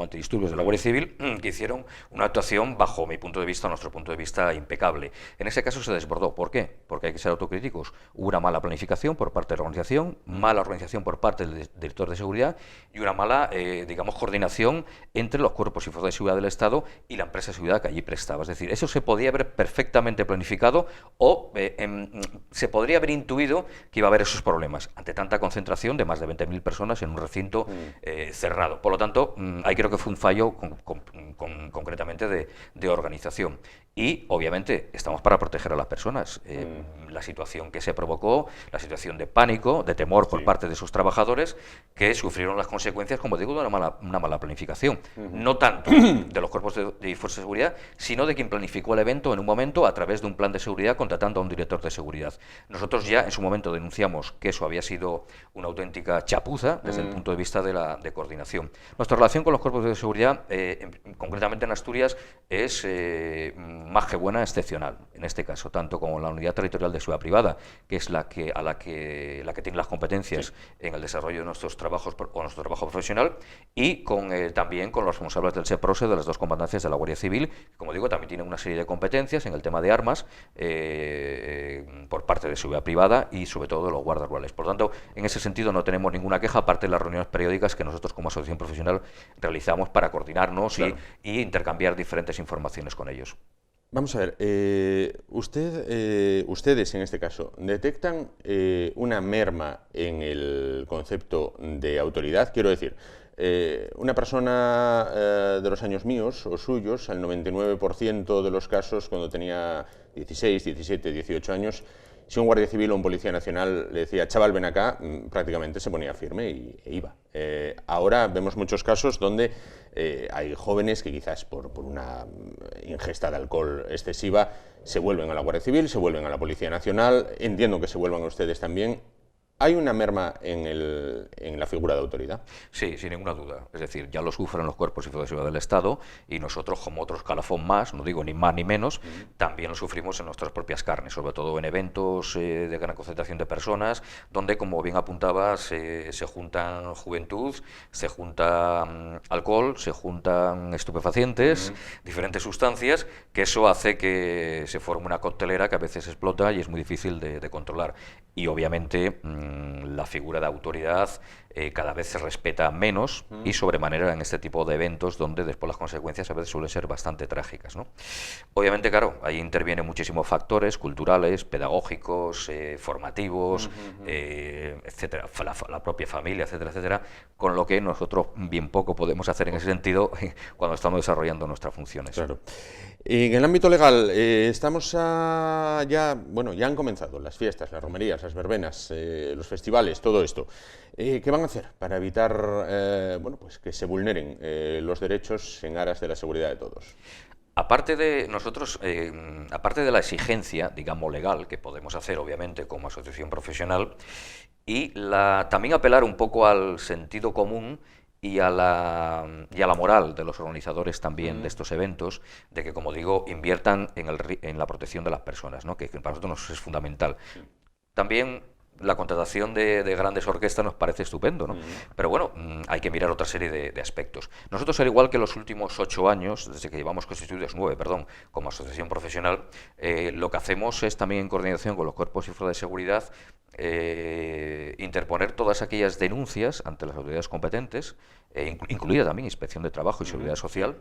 antidisturbios de la Guardia Civil, que hicieron una actuación, bajo mi punto de vista, nuestro punto de vista, impecable. En ese caso se desbordó. ¿Por qué? Porque hay que ser autocríticos. Hubo una mala planificación por parte de la organización, mala organización por parte del director de seguridad y una mala, digamos, coordinación entre los cuerpos y fuerzas de seguridad del Estado y la empresa de seguridad que allí prestaba. Es decir, eso se podía haber perfectamente planificado o se podría haber intuido que iba a haber esos problemas ante tanta concentración de más de 20.000 personas en un recinto cerrado. Por lo tanto, ahí creo que fue un fallo concretamente de organización. Y, obviamente, estamos para proteger a las personas. La situación que se provocó, la situación de pánico, de temor por parte de sus trabajadores, que sufrieron las consecuencias, como digo, de una mala planificación. No tanto de los cuerpos de fuerza de seguridad, sino de quien planificó el evento en un momento a través de un plan de seguridad contratando a un director de seguridad. Nosotros ya en su momento denunciamos que eso había sido una auténtica chapuza desde el punto de vista de coordinación. Nuestra relación con los cuerpos de seguridad, concretamente en Asturias, es más que buena, excepcional, en este caso, tanto con la Unidad Territorial de Seguridad Privada, que es la que tiene las competencias en el desarrollo de nuestros trabajos o nuestro trabajo profesional, y también con los responsables del SEPROSE de las dos comandancias de la Guardia Civil, que, como digo, también tienen una serie de competencias en el tema de armas por parte de seguridad privada y sobre todo de los guardas rurales. Por lo tanto, en ese sentido no tenemos ninguna queja, aparte de las reuniones periódicas que nosotros como asociación profesional realizamos para coordinarnos y intercambiar diferentes informaciones con ellos. Vamos a ver, ustedes en este caso, ¿detectan una merma en el concepto de autoridad? Quiero decir, una persona de los años míos o suyos, al 99% de los casos, cuando tenía 16, 17, 18 años, si un guardia civil o un policía nacional le decía, chaval, ven acá, prácticamente se ponía firme e iba. Ahora vemos muchos casos donde hay jóvenes que quizás por una ingesta de alcohol excesiva se vuelven a la Guardia Civil, se vuelven a la Policía Nacional, entiendo que se vuelvan a ustedes también. ¿Hay una merma en la figura de autoridad? Sí, sin ninguna duda. Es decir, ya lo sufren los cuerpos y fuerzas de seguridad del Estado y nosotros, como otro escalafón más, no digo ni más ni menos, también lo sufrimos en nuestras propias carnes, sobre todo en eventos de gran concentración de personas, donde, como bien apuntabas, se juntan juventud, se juntan alcohol, se juntan estupefacientes, diferentes sustancias, que eso hace que se forme una coctelera que a veces explota y es muy difícil de controlar. Y obviamente la figura de autoridad cada vez se respeta menos y sobremanera en este tipo de eventos donde después las consecuencias a veces suelen ser bastante trágicas, ¿no? Obviamente, claro, ahí intervienen muchísimos factores culturales, pedagógicos, formativos, etcétera, la propia familia, etcétera, etcétera, con lo que nosotros bien poco podemos hacer en ese sentido cuando estamos desarrollando nuestras funciones. Claro. En el ámbito legal, estamos ya han comenzado las fiestas, las romerías, las verbenas, los festivales, todo esto. ¿Qué van a hacer para evitar que se vulneren los derechos en aras de la seguridad de todos? Aparte de nosotros, aparte de la exigencia, digamos, legal, que podemos hacer, obviamente, como asociación profesional, y también apelar un poco al sentido común y a la moral de los organizadores también de estos eventos, de que, como digo, inviertan en la protección de las personas, ¿no? Que para nosotros es fundamental. También la contratación de grandes orquestas nos parece estupendo, ¿no? Pero bueno, hay que mirar otra serie de aspectos. Nosotros, al igual que los últimos 8 años, desde que llevamos constituidos 9, como asociación profesional, lo que hacemos es también, en coordinación con los cuerpos y fuerzas de seguridad, interponer todas aquellas denuncias ante las autoridades competentes, incluida también Inspección de Trabajo y Seguridad Social,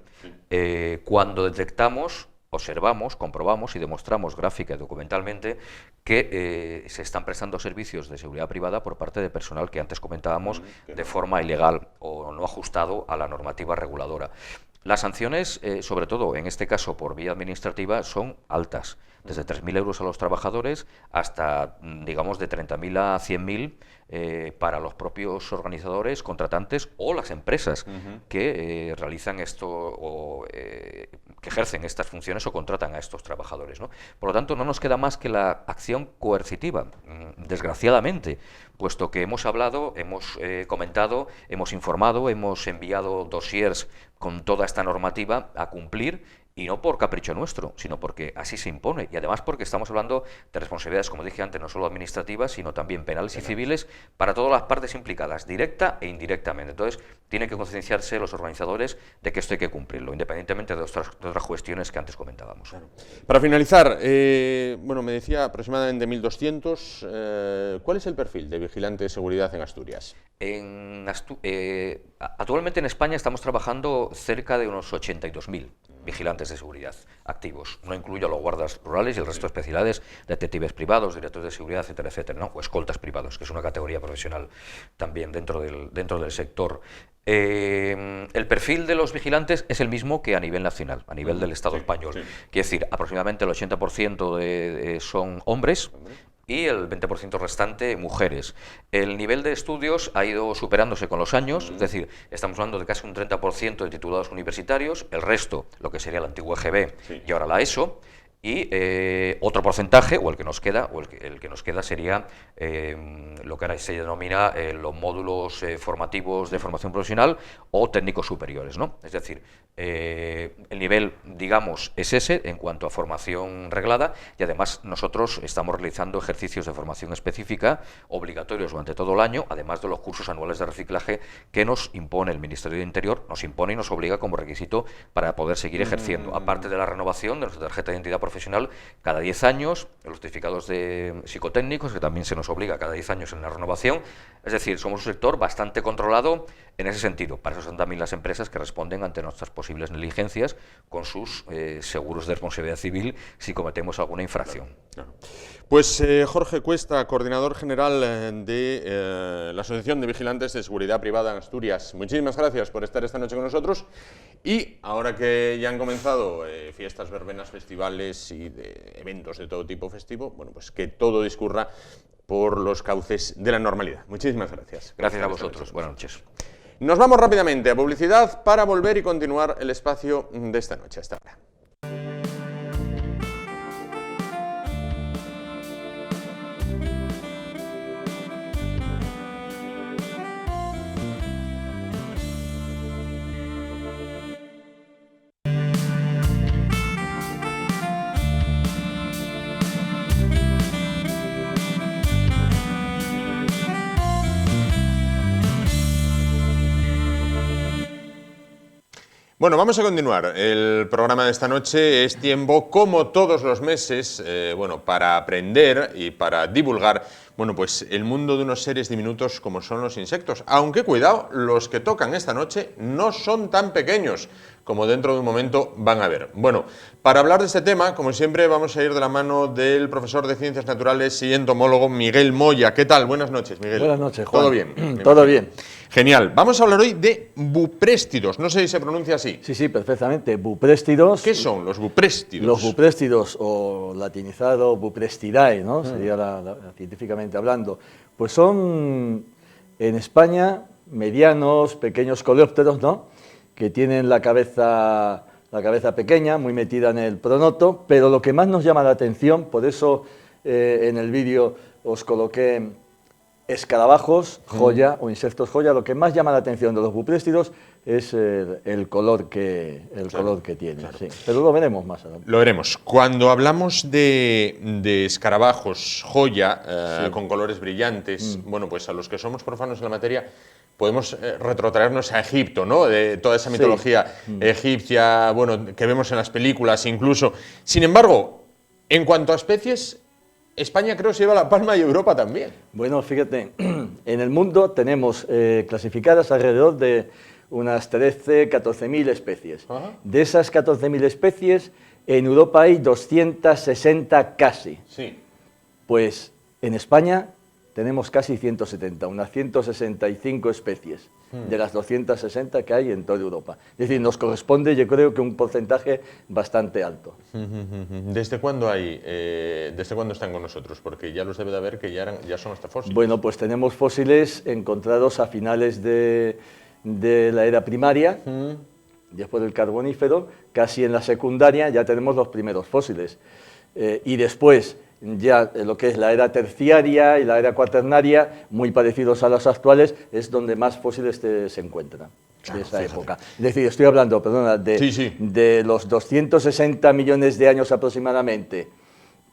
cuando detectamos, observamos, comprobamos y demostramos gráfica y documentalmente que se están prestando servicios de seguridad privada por parte de personal que antes comentábamos de forma ilegal o no ajustado a la normativa reguladora. Las sanciones, sobre todo en este caso por vía administrativa, son altas, desde 3.000 euros a los trabajadores hasta, digamos, de 30.000 a 100.000 para los propios organizadores, contratantes o las empresas que realizan esto o que ejercen estas funciones o contratan a estos trabajadores, ¿no? Por lo tanto, no nos queda más que la acción coercitiva, desgraciadamente, puesto que hemos hablado, hemos comentado, hemos informado, hemos enviado dossiers con toda esta normativa a cumplir, y no por capricho nuestro, sino porque así se impone. Y además porque estamos hablando de responsabilidades, como dije antes, no solo administrativas, sino también penales y civiles para todas las partes implicadas, directa e indirectamente. Entonces, tienen que concienciarse los organizadores de que esto hay que cumplirlo, independientemente de otras cuestiones que antes comentábamos. Claro. Para finalizar, me decía aproximadamente 1.200. ¿Cuál es el perfil de vigilante de seguridad en Asturias? Actualmente en España estamos trabajando cerca de unos 82.000 vigilantes de seguridad activos. No incluyo a los guardas rurales y el resto de especialidades, detectives privados, directores de seguridad, etcétera, etcétera, ¿no? O escoltas privados, que es una categoría profesional también dentro del sector. El perfil de los vigilantes es el mismo que a nivel nacional, a nivel del Estado español. Quiere decir, aproximadamente el 80% son hombres y el 20% restante mujeres. El nivel de estudios ha ido superándose con los años, es decir, estamos hablando de casi un 30% de titulados universitarios, el resto, lo que sería la antigua EGB y ahora la ESO, y otro porcentaje, o el que nos queda, el que nos queda sería lo que ahora se denomina los módulos formativos de formación profesional o técnicos superiores, ¿no? Es decir, el nivel, digamos, es ese en cuanto a formación reglada, y además nosotros estamos realizando ejercicios de formación específica obligatorios durante todo el año, además de los cursos anuales de reciclaje que nos impone el Ministerio de Interior, nos impone y nos obliga como requisito para poder seguir ejerciendo, aparte de la renovación de nuestra tarjeta de identidad profesional cada 10 años, los certificados de psicotécnicos, que también se nos obliga cada 10 años en la renovación. Es decir, somos un sector bastante controlado en ese sentido. Para eso son también las empresas que responden ante nuestras posibles negligencias con sus seguros de responsabilidad civil si cometemos alguna infracción. Claro. Pues Jorge Cuesta, coordinador general de la Asociación de Vigilantes de Seguridad Privada en Asturias. Muchísimas gracias por estar esta noche con nosotros. Y ahora que ya han comenzado fiestas, verbenas, festivales y eventos de todo tipo festivo, bueno, pues que todo discurra por los cauces de la normalidad. Muchísimas gracias. Gracias a vosotros. Buenas noches. Nos vamos rápidamente a publicidad para volver y continuar el espacio de esta noche. Hasta ahora. Bueno, vamos a continuar. El programa de esta noche es tiempo, como todos los meses, bueno, para aprender y para divulgar, bueno, pues el mundo de unos seres diminutos como son los insectos. Aunque, cuidado, los que tocan esta noche no son tan pequeños como dentro de un momento van a ver. Bueno, para hablar de este tema, como siempre, vamos a ir de la mano del profesor de Ciencias Naturales y entomólogo Miguel Moya. ¿Qué tal? Buenas noches, Miguel. Buenas noches, Juan. ¿Todo bien? Todo bien. Genial. Vamos a hablar hoy de bupréstidos. No sé si se pronuncia así. Sí, perfectamente. Bupréstidos. ¿Qué son los bupréstidos? Los bupréstidos, o latinizado Buprestidae, ¿no? Sería científicamente hablando. Pues son, en España, medianos, pequeños coleópteros, ¿no? Que tienen la cabeza pequeña, muy metida en el pronoto, pero lo que más nos llama la atención, por eso en el vídeo os coloqué escarabajos, joya o insectos joya, lo que más llama la atención de los bupréstidos es el color que tienen. Claro. Sí. Pero lo veremos más adelante. Lo veremos. Cuando hablamos de escarabajos joya Sí. con colores brillantes, bueno, pues a los que somos profanos en la materia podemos retrotraernos a Egipto, ¿no? De toda esa mitología egipcia, bueno, que vemos en las películas incluso. Sin embargo, en cuanto a especies, España creo se lleva la palma y Europa también. Bueno, fíjate, en el mundo tenemos clasificadas alrededor de unas 14.000 especies. Ajá. De esas 14.000 especies, en Europa hay 260 casi. Sí. Pues en España tenemos casi 170, unas 165 especies de las 260 que hay en toda Europa. Es decir, nos corresponde, yo creo que un porcentaje bastante alto. ¿Desde cuándo desde cuándo están con nosotros? Porque ya los debe de haber que ya son hasta fósiles. Bueno, pues tenemos fósiles encontrados a finales de la era primaria, después del Carbonífero, casi en la secundaria ya tenemos los primeros fósiles. Y después, ya lo que es la era terciaria y la era cuaternaria, muy parecidos a los actuales, es donde más fósiles se encuentran de esa época. Es decir, estoy hablando, perdona, de los 260 millones de años aproximadamente,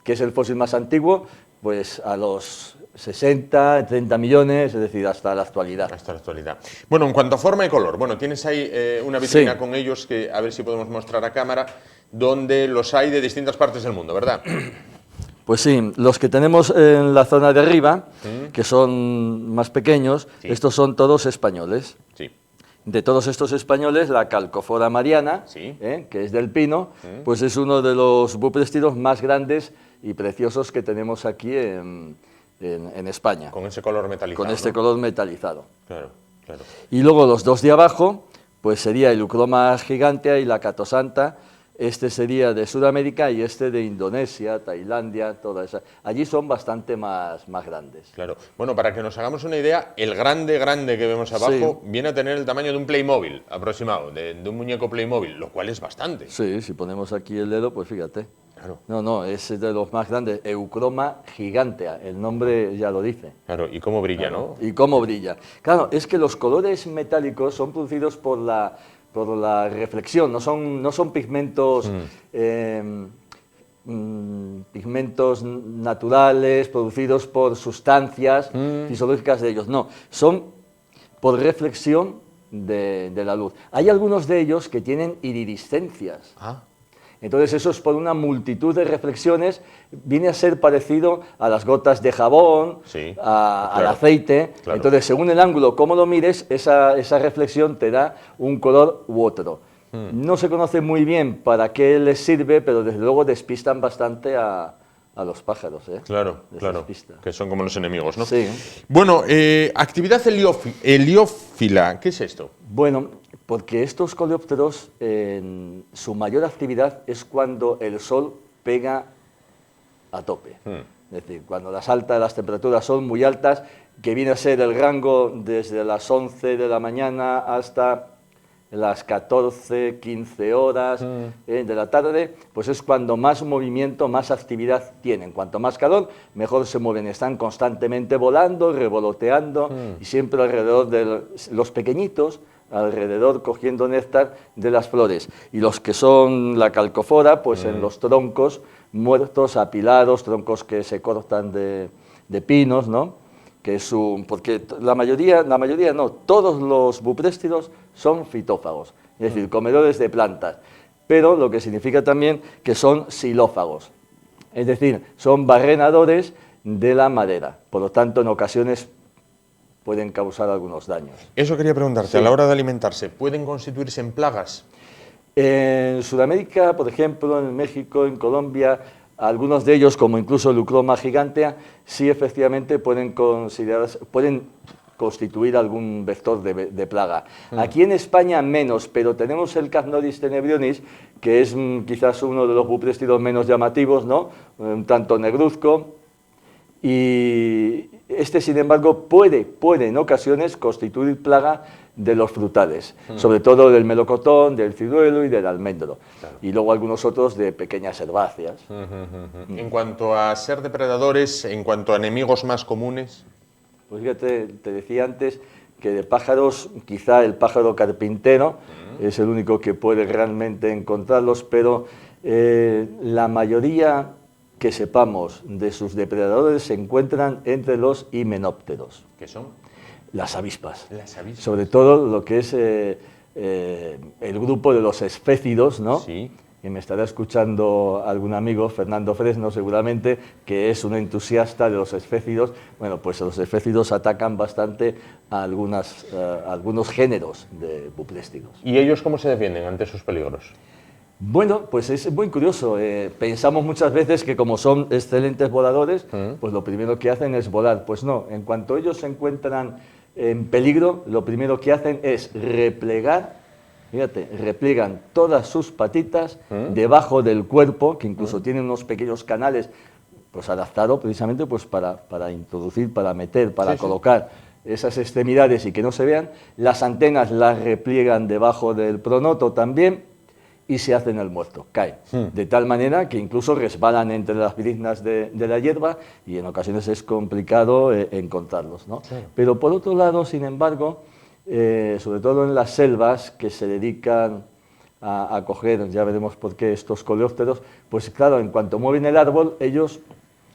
que es el fósil más antiguo, pues a los 60, 30 millones, es decir, hasta la actualidad. Hasta la actualidad. Bueno, en cuanto a forma y color, bueno, tienes ahí una vitrina con ellos que a ver si podemos mostrar a cámara, donde los hay de distintas partes del mundo, ¿verdad? Pues sí, los que tenemos en la zona de arriba, que son más pequeños, estos son todos españoles. Sí. De todos estos españoles, la Calcofora mariana, que es del pino, pues es uno de los bupréstidos más grandes y preciosos que tenemos aquí en España. Con ese color metalizado. Con este ¿no? color metalizado. Claro, claro. Y luego los dos de abajo, pues sería el Euchroma gigantea y la Catosanta. Este sería de Sudamérica y este de Indonesia, Tailandia, toda esa. Allí son bastante más grandes. Claro. Bueno, para que nos hagamos una idea, el grande que vemos abajo viene a tener el tamaño de un Playmobil aproximado, de un muñeco Playmobil, lo cual es bastante. Sí, si ponemos aquí el dedo, pues fíjate. Claro. No, es de los más grandes, Euchroma gigantea, el nombre ya lo dice. Claro, y cómo brilla, Claro. ¿no? Y cómo brilla. Claro, es que los colores metálicos son producidos por la reflexión, no son pigmentos, pigmentos naturales producidos por sustancias fisiológicas de ellos, no, son por reflexión de la luz. Hay algunos de ellos que tienen iridiscencias. Entonces eso es por una multitud de reflexiones, viene a ser parecido a las gotas de jabón, al aceite. Claro. Entonces, según el ángulo, cómo lo mires, esa reflexión te da un color u otro. No se conoce muy bien para qué les sirve, pero desde luego despistan bastante a los pájaros. Claro, que son como los enemigos, ¿no? Sí. Bueno, actividad heliófila, ¿qué es esto? Bueno, porque estos coleópteros, su mayor actividad es cuando el sol pega a tope. Es decir, cuando las temperaturas son muy altas, que viene a ser el rango desde las 11 de la mañana hasta las 14, 15 horas de la tarde, pues es cuando más movimiento, más actividad tienen. Cuanto más calor, mejor se mueven. Están constantemente volando, revoloteando y siempre alrededor de los pequeñitos, alrededor cogiendo néctar de las flores. Y los que son la calcofora, pues en los troncos muertos, apilados, troncos que se cortan de pinos, ¿no? Que es porque la mayoría no, todos los bupréstidos son fitófagos. es decir, comedores de plantas, pero lo que significa también que son xilófagos, es decir, son barrenadores de la madera, por lo tanto en ocasiones pueden causar algunos daños. Eso quería preguntarte, Sí. a la hora de alimentarse, ¿pueden constituirse en plagas? En Sudamérica, por ejemplo, en México, en Colombia, algunos de ellos, como incluso el Euchroma gigantea, sí efectivamente pueden constituir algún vector de plaga. Aquí en España menos, pero tenemos el Capnodis tenebrionis, que es quizás uno de los bupréstidos menos llamativos, ¿no? Un tanto negruzco, y este, sin embargo, puede en ocasiones constituir plaga de los frutales, sobre todo del melocotón, del ciruelo y del almendro, y luego algunos otros de pequeñas herbáceas. En cuanto a ser depredadores, en cuanto a enemigos más comunes... Pues fíjate, te decía antes que de pájaros, quizá el pájaro carpintero es el único que puede realmente encontrarlos, pero la mayoría que sepamos de sus depredadores se encuentran entre los himenópteros. ¿Qué son? Las avispas. Las avispas. Sobre todo lo que es el grupo de los esfécidos, ¿no? Sí. Que me estará escuchando algún amigo, Fernando Fresno seguramente, que es un entusiasta de los esfécidos. Bueno, pues los esfécidos atacan bastante a algunos géneros de bupléstidos. ¿Y ellos cómo se defienden ante esos peligros? Bueno, pues es muy curioso. Pensamos muchas veces que como son excelentes voladores, pues lo primero que hacen es volar. Pues no, en cuanto ellos se encuentran en peligro, lo primero que hacen es replegar. Fíjate, repliegan todas sus patitas debajo del cuerpo, que incluso tienen unos pequeños canales pues adaptados precisamente pues para introducir, para meter, para colocar esas extremidades y que no se vean. Las antenas las repliegan debajo del pronoto también y se hacen el muerto, caen. De tal manera que incluso resbalan entre las briznas de la hierba y en ocasiones es complicado encontrarlos, ¿no? Pero por otro lado, sin embargo, sobre todo en las selvas que se dedican a coger, ya veremos por qué, estos coleópteros, pues claro, en cuanto mueven el árbol, ellos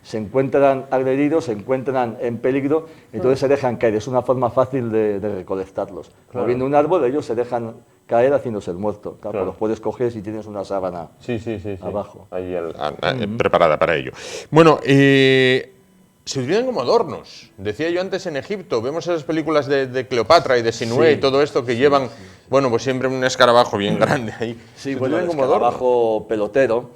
se encuentran agredidos, se encuentran en peligro, entonces se dejan caer. Es una forma fácil de recolectarlos. Moviendo un árbol, ellos se dejan caer haciéndose el muerto. Claro, los puedes coger si tienes una sábana abajo. Ahí preparada para ello. Bueno, se utilizan como adornos. Decía yo antes, en Egipto vemos esas películas de Cleopatra y de Sinué y todo esto que llevan, bueno, pues siempre un escarabajo bien grande ahí. Sí, bueno, el escarabajo pelotero,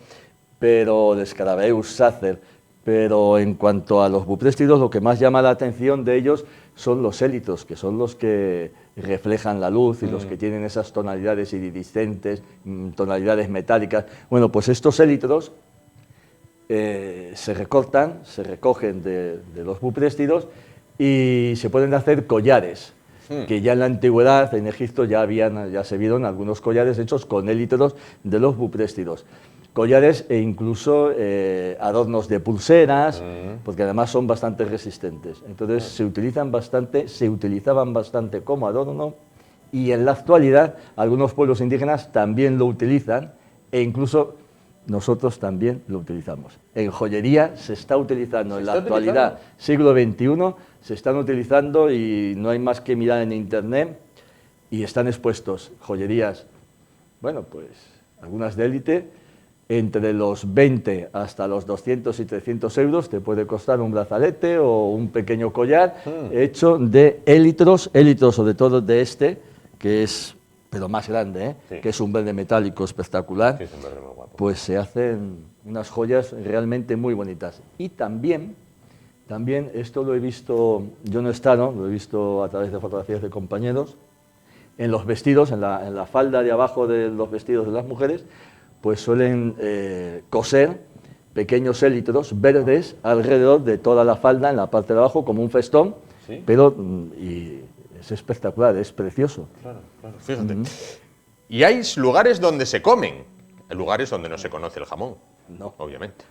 pero el Scarabaeus sacer. Pero en cuanto a los bupréstidos, lo que más llama la atención de ellos son los élitros, que son los que reflejan la luz y los que tienen esas tonalidades iridiscentes, tonalidades metálicas. Bueno, pues estos élitros se recortan, se recogen de los bupréstidos y se pueden hacer collares, que ya en la antigüedad, en Egipto, ya se vieron algunos collares hechos con élitros de los bupréstidos. Collares e incluso adornos de pulseras, porque además son bastante resistentes. Entonces se utilizaban bastante como adorno y en la actualidad algunos pueblos indígenas también lo utilizan e incluso nosotros también lo utilizamos. En joyería se está utilizando en la actualidad, siglo XXI, se están utilizando y no hay más que mirar en internet y están expuestos joyerías, bueno, pues algunas de élite. Entre los 20 hasta los 200 y 300 euros te puede costar un brazalete o un pequeño collar hecho de élitros sobre todo de este, que es, pero más grande, que es un verde metálico espectacular, Sí, es un verde muy guapo. pues se hacen unas joyas realmente muy bonitas. Y también esto lo he visto, yo no he estado, lo he visto a través de fotografías de compañeros, en los vestidos, en la falda de abajo de los vestidos de las mujeres, pues suelen coser pequeños élitros verdes alrededor de toda la falda, en la parte de abajo, como un festón, pero y es espectacular, es precioso. Claro, fíjate. Y hay lugares donde se comen, hay lugares donde no se conoce el jamón, obviamente.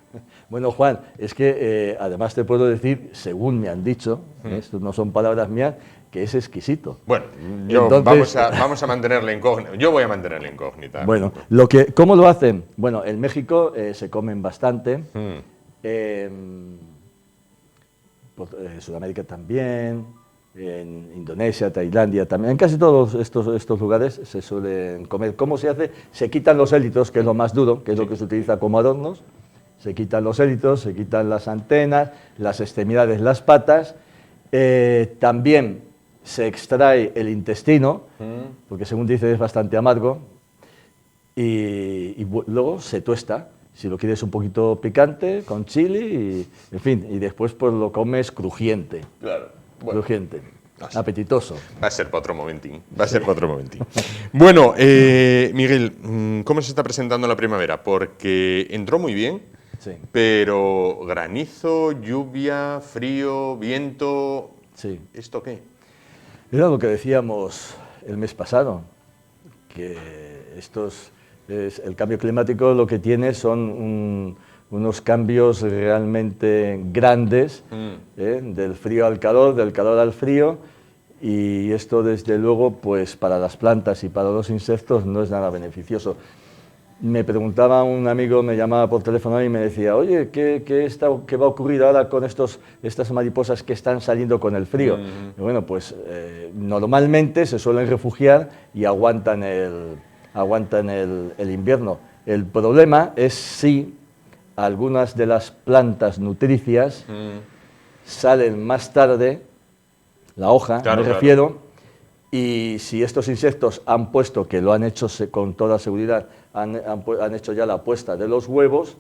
Bueno, Juan, es que además te puedo decir, según me han dicho, esto no son palabras mías, que es exquisito. Bueno, vamos a mantener la incógnita. Yo voy a mantener la incógnita. Bueno, ¿cómo lo hacen? Bueno, en México se comen bastante, en Sudamérica también, en Indonesia, Tailandia, también en casi todos estos lugares se suelen comer. ¿Cómo se hace? Se quitan los élitos, que es lo más duro, que es lo que se utiliza como adornos, se quitan los élitos, se quitan las antenas, las extremidades, las patas, también se extrae el intestino, porque según dice es bastante amargo, y luego se tuesta. Si lo quieres un poquito picante, con chili, y, en fin, y después pues lo comes crujiente. Claro. Bueno. Crujiente, apetitoso. Va a ser para otro momentín. Va a ser para otro momentín. Bueno, Miguel, ¿cómo se está presentando la primavera? Porque entró muy bien, Sí. pero granizo, lluvia, frío, viento... Sí. ¿Esto qué? Era lo que decíamos el mes pasado, que el cambio climático lo que tiene son unos cambios realmente grandes, del frío al calor, del calor al frío, y esto desde luego pues para las plantas y para los insectos no es nada beneficioso. Me preguntaba un amigo, me llamaba por teléfono y me decía, oye, ¿qué va a ocurrir ahora con estas mariposas que están saliendo con el frío? Y bueno, pues normalmente se suelen refugiar y aguantan el invierno. El problema es si algunas de las plantas nutricias salen más tarde, la hoja, Claro, me refiero, y si estos insectos han puesto, que lo han hecho con toda seguridad, han hecho ya la puesta de los huevos,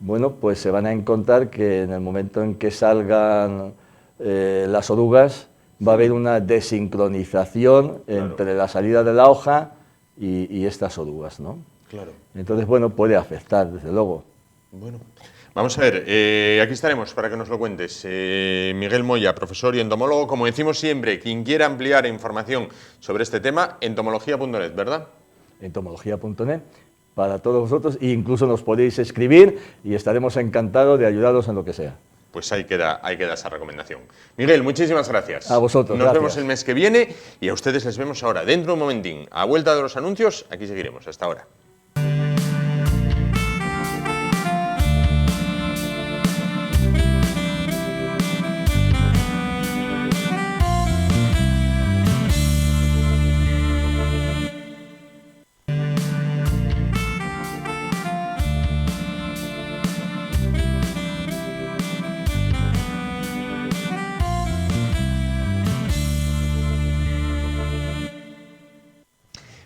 bueno, pues se van a encontrar que en el momento en que salgan las orugas va a haber una desincronización entre la salida de la hoja y estas orugas, ¿no? Claro. Entonces, bueno, puede afectar, desde luego. Bueno, vamos a ver, aquí estaremos para que nos lo cuentes. Miguel Moya, profesor y entomólogo, como decimos siempre, quien quiera ampliar información sobre este tema, entomología.net, ¿verdad? Entomología.net, para todos vosotros, e incluso nos podéis escribir y estaremos encantados de ayudaros en lo que sea. Pues ahí queda esa recomendación. Miguel, muchísimas gracias. A vosotros, Nos gracias. vemos el mes que viene y a ustedes les vemos ahora. Dentro de un momentín, a vuelta de los anuncios, aquí seguiremos. Hasta ahora.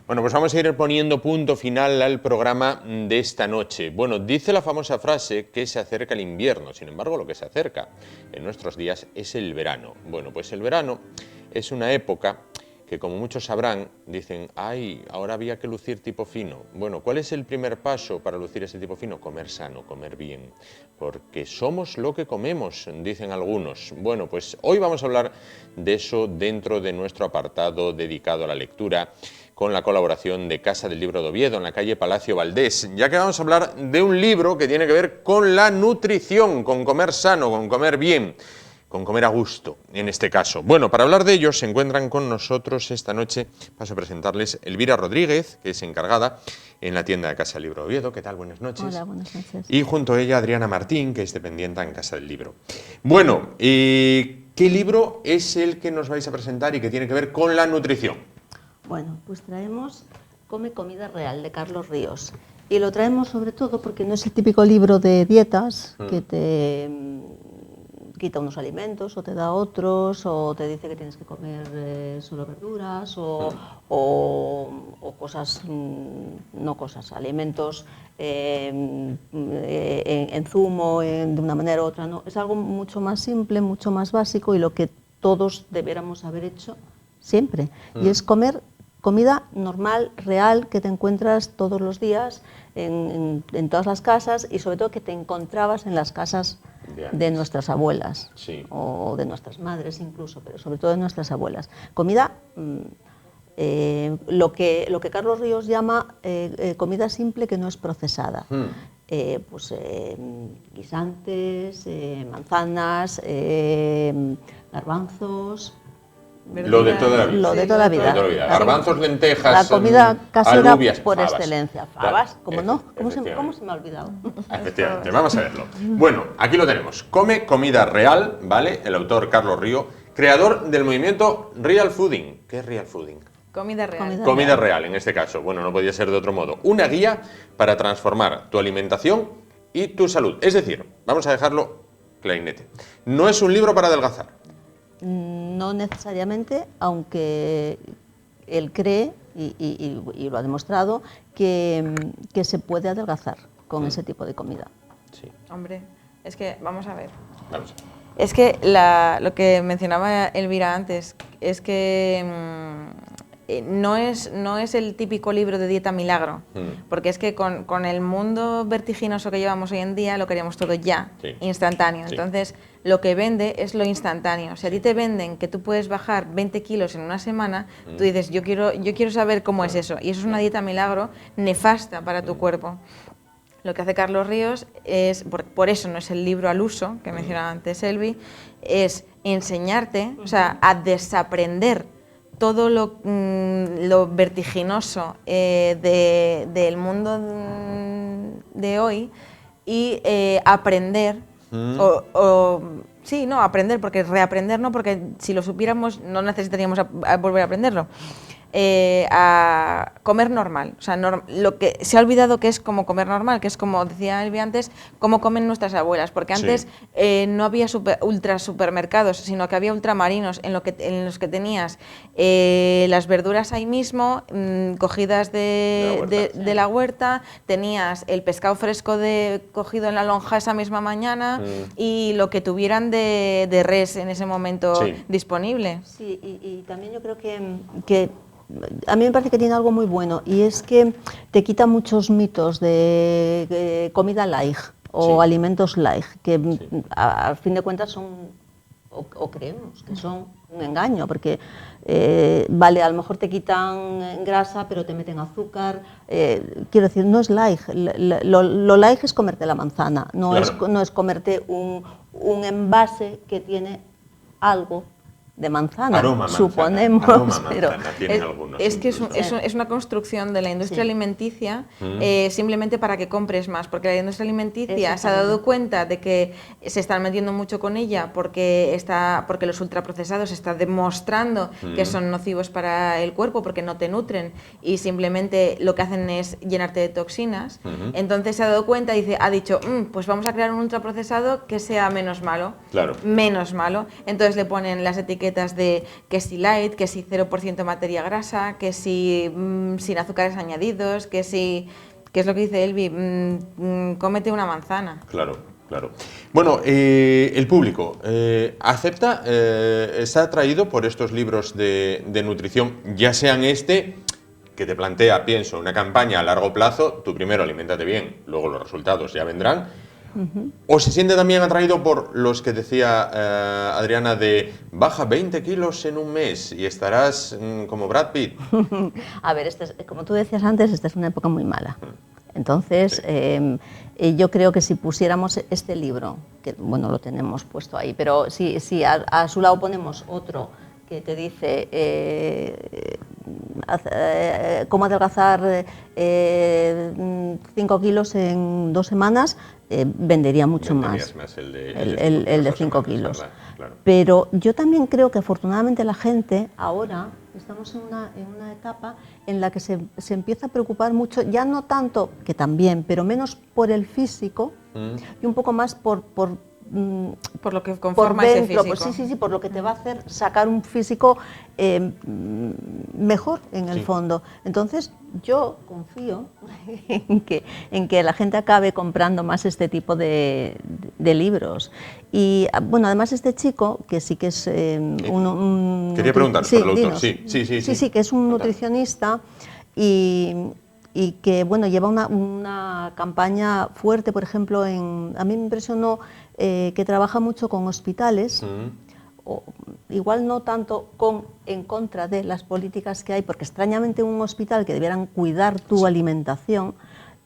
Bueno, pues vamos a ir poniendo punto final al programa de esta noche. Bueno, dice la famosa frase que se acerca el invierno, sin embargo lo que se acerca en nuestros días es el verano. Bueno, pues el verano es una época que, como muchos sabrán, dicen, ay, ahora había que lucir tipo fino. Bueno, ¿cuál es el primer paso para lucir ese tipo fino? Comer sano, comer bien, porque somos lo que comemos, dicen algunos. Bueno, pues hoy vamos a hablar de eso dentro de nuestro apartado dedicado a la lectura, con la colaboración de Casa del Libro de Oviedo, en la calle Palacio Valdés, ya que vamos a hablar de un libro que tiene que ver con la nutrición, con comer sano, con comer bien, con comer a gusto, en este caso. Bueno, para hablar de ello se encuentran con nosotros esta noche, paso a presentarles Elvira Rodríguez, que es encargada en la tienda de Casa del Libro de Oviedo. ¿Qué tal? Buenas noches. Hola, buenas noches. Y junto a ella Adriana Martín, que es dependiente en Casa del Libro. Bueno, ¿qué libro es el que nos vais a presentar y que tiene que ver con la nutrición? Bueno, pues traemos Come Comida Real, de Carlos Ríos. Y lo traemos sobre todo porque no es el típico libro de dietas que te quita unos alimentos o te da otros, o te dice que tienes que comer solo verduras o cosas, alimentos en zumo, de una manera u otra. No, es algo mucho más simple, mucho más básico y lo que todos debiéramos haber hecho siempre. Y es comer comida normal, real, que te encuentras todos los días en todas las casas y sobre todo que te encontrabas en las casas de nuestras abuelas, sí, o de nuestras madres incluso, pero sobre todo de nuestras abuelas. Comida, lo que Carlos Ríos llama comida simple que no es procesada. Guisantes, manzanas, garbanzos. Lo de toda la vida. Lo de toda la vida. Garbanzos, lentejas, la comida casera alubias, por fabas. Excelencia. Fabas, ¿cómo no? ¿Cómo se me ha olvidado? Efectivamente, vamos a verlo. Bueno, aquí lo tenemos. Come Comida Real, ¿vale? El autor Carlos Ríos, creador del movimiento Real Fooding. ¿Qué es Real Fooding? Comida real. Comida real, en este caso. Bueno, no podía ser de otro modo. Una guía para transformar tu alimentación y tu salud. Es decir, vamos a dejarlo clarinete. No es un libro para adelgazar. No necesariamente, aunque él cree, y lo ha demostrado, que se puede adelgazar con ese tipo de comida. Sí. Hombre, es que, vamos a ver. Vamos a ver. Es que lo que mencionaba Elvira antes, es que no es el típico libro de dieta milagro, porque es que con el mundo vertiginoso que llevamos hoy en día lo queríamos todo ya, Sí. instantáneo. Sí. Entonces, lo que vende es lo instantáneo. Si a ti te venden que tú puedes bajar 20 kilos en una semana, tú dices, yo quiero saber cómo es eso. Y eso es una dieta milagro nefasta para tu cuerpo. Lo que hace Carlos Ríos es, por eso no es el libro al uso, que mencionaba antes Elvi, es enseñarte, o sea, a desaprender todo lo vertiginoso del mundo de hoy y aprender, aprender, porque reaprender no, porque si lo supiéramos no necesitaríamos volver a aprenderlo. A comer normal, o sea, lo que se ha olvidado que es como comer normal, que es como decía Elvi antes, como comen nuestras abuelas, porque antes no había ultra supermercados, sino que había ultramarinos en los que tenías las verduras ahí mismo, cogidas de la huerta, tenías el pescado fresco cogido en la lonja esa misma mañana y lo que tuvieran de res en ese momento disponible. Sí, y también yo creo que a mí me parece que tiene algo muy bueno, y es que te quita muchos mitos de comida light o alimentos light, que al fin de cuentas son, o creemos que son un engaño, porque vale, a lo mejor te quitan grasa, pero te meten azúcar. Quiero decir, no es light. Lo light es comerte la manzana, no es comerte un envase que tiene algo de manzana, suponemos, pero es que es una construcción de la industria alimenticia simplemente para que compres más, porque la industria alimenticia se ha dado cuenta de que se están metiendo mucho con ella porque los ultraprocesados están demostrando que son nocivos para el cuerpo porque no te nutren y simplemente lo que hacen es llenarte de toxinas. Entonces se ha dado cuenta y ha dicho, pues vamos a crear un ultraprocesado que sea menos malo. Menos malo. Entonces le ponen las etiquetas de que si light, que si 0% materia grasa, que si sin azúcares añadidos, que si, que es lo que dice Elvi, cómete una manzana. Claro. Bueno, el público acepta, está atraído por estos libros de nutrición, ya sean que te plantea, pienso, una campaña a largo plazo, tú primero aliméntate bien, luego los resultados ya vendrán. ¿O se siente también atraído por los que decía Adriana de baja 20 kilos en un mes y estarás como Brad Pitt? A ver, como tú decías antes, esta es una época muy mala. Entonces, yo creo que si pusiéramos este libro, que bueno, lo tenemos puesto ahí, pero si a su lado ponemos otro que te dice cómo adelgazar 5 kilos en 2 semanas, vendería mucho más el de 5 kilos. Claro. Pero yo también creo que afortunadamente la gente ahora estamos en una etapa en la que se empieza a preocupar mucho, ya no tanto, que también, pero menos por el físico y un poco más por lo que conforma ese físico. Sí, por lo que te va a hacer sacar un físico mejor en el fondo. Entonces yo confío en que la gente acabe comprando más este tipo de libros. Y bueno, además este chico, que sí que es quería preguntar por el autor. Sí, que es un nutricionista y que bueno, lleva una campaña fuerte, por ejemplo, a mí me impresionó que trabaja mucho con hospitales, igual no tanto en contra de las políticas que hay, porque extrañamente en un hospital que debieran cuidar tu alimentación,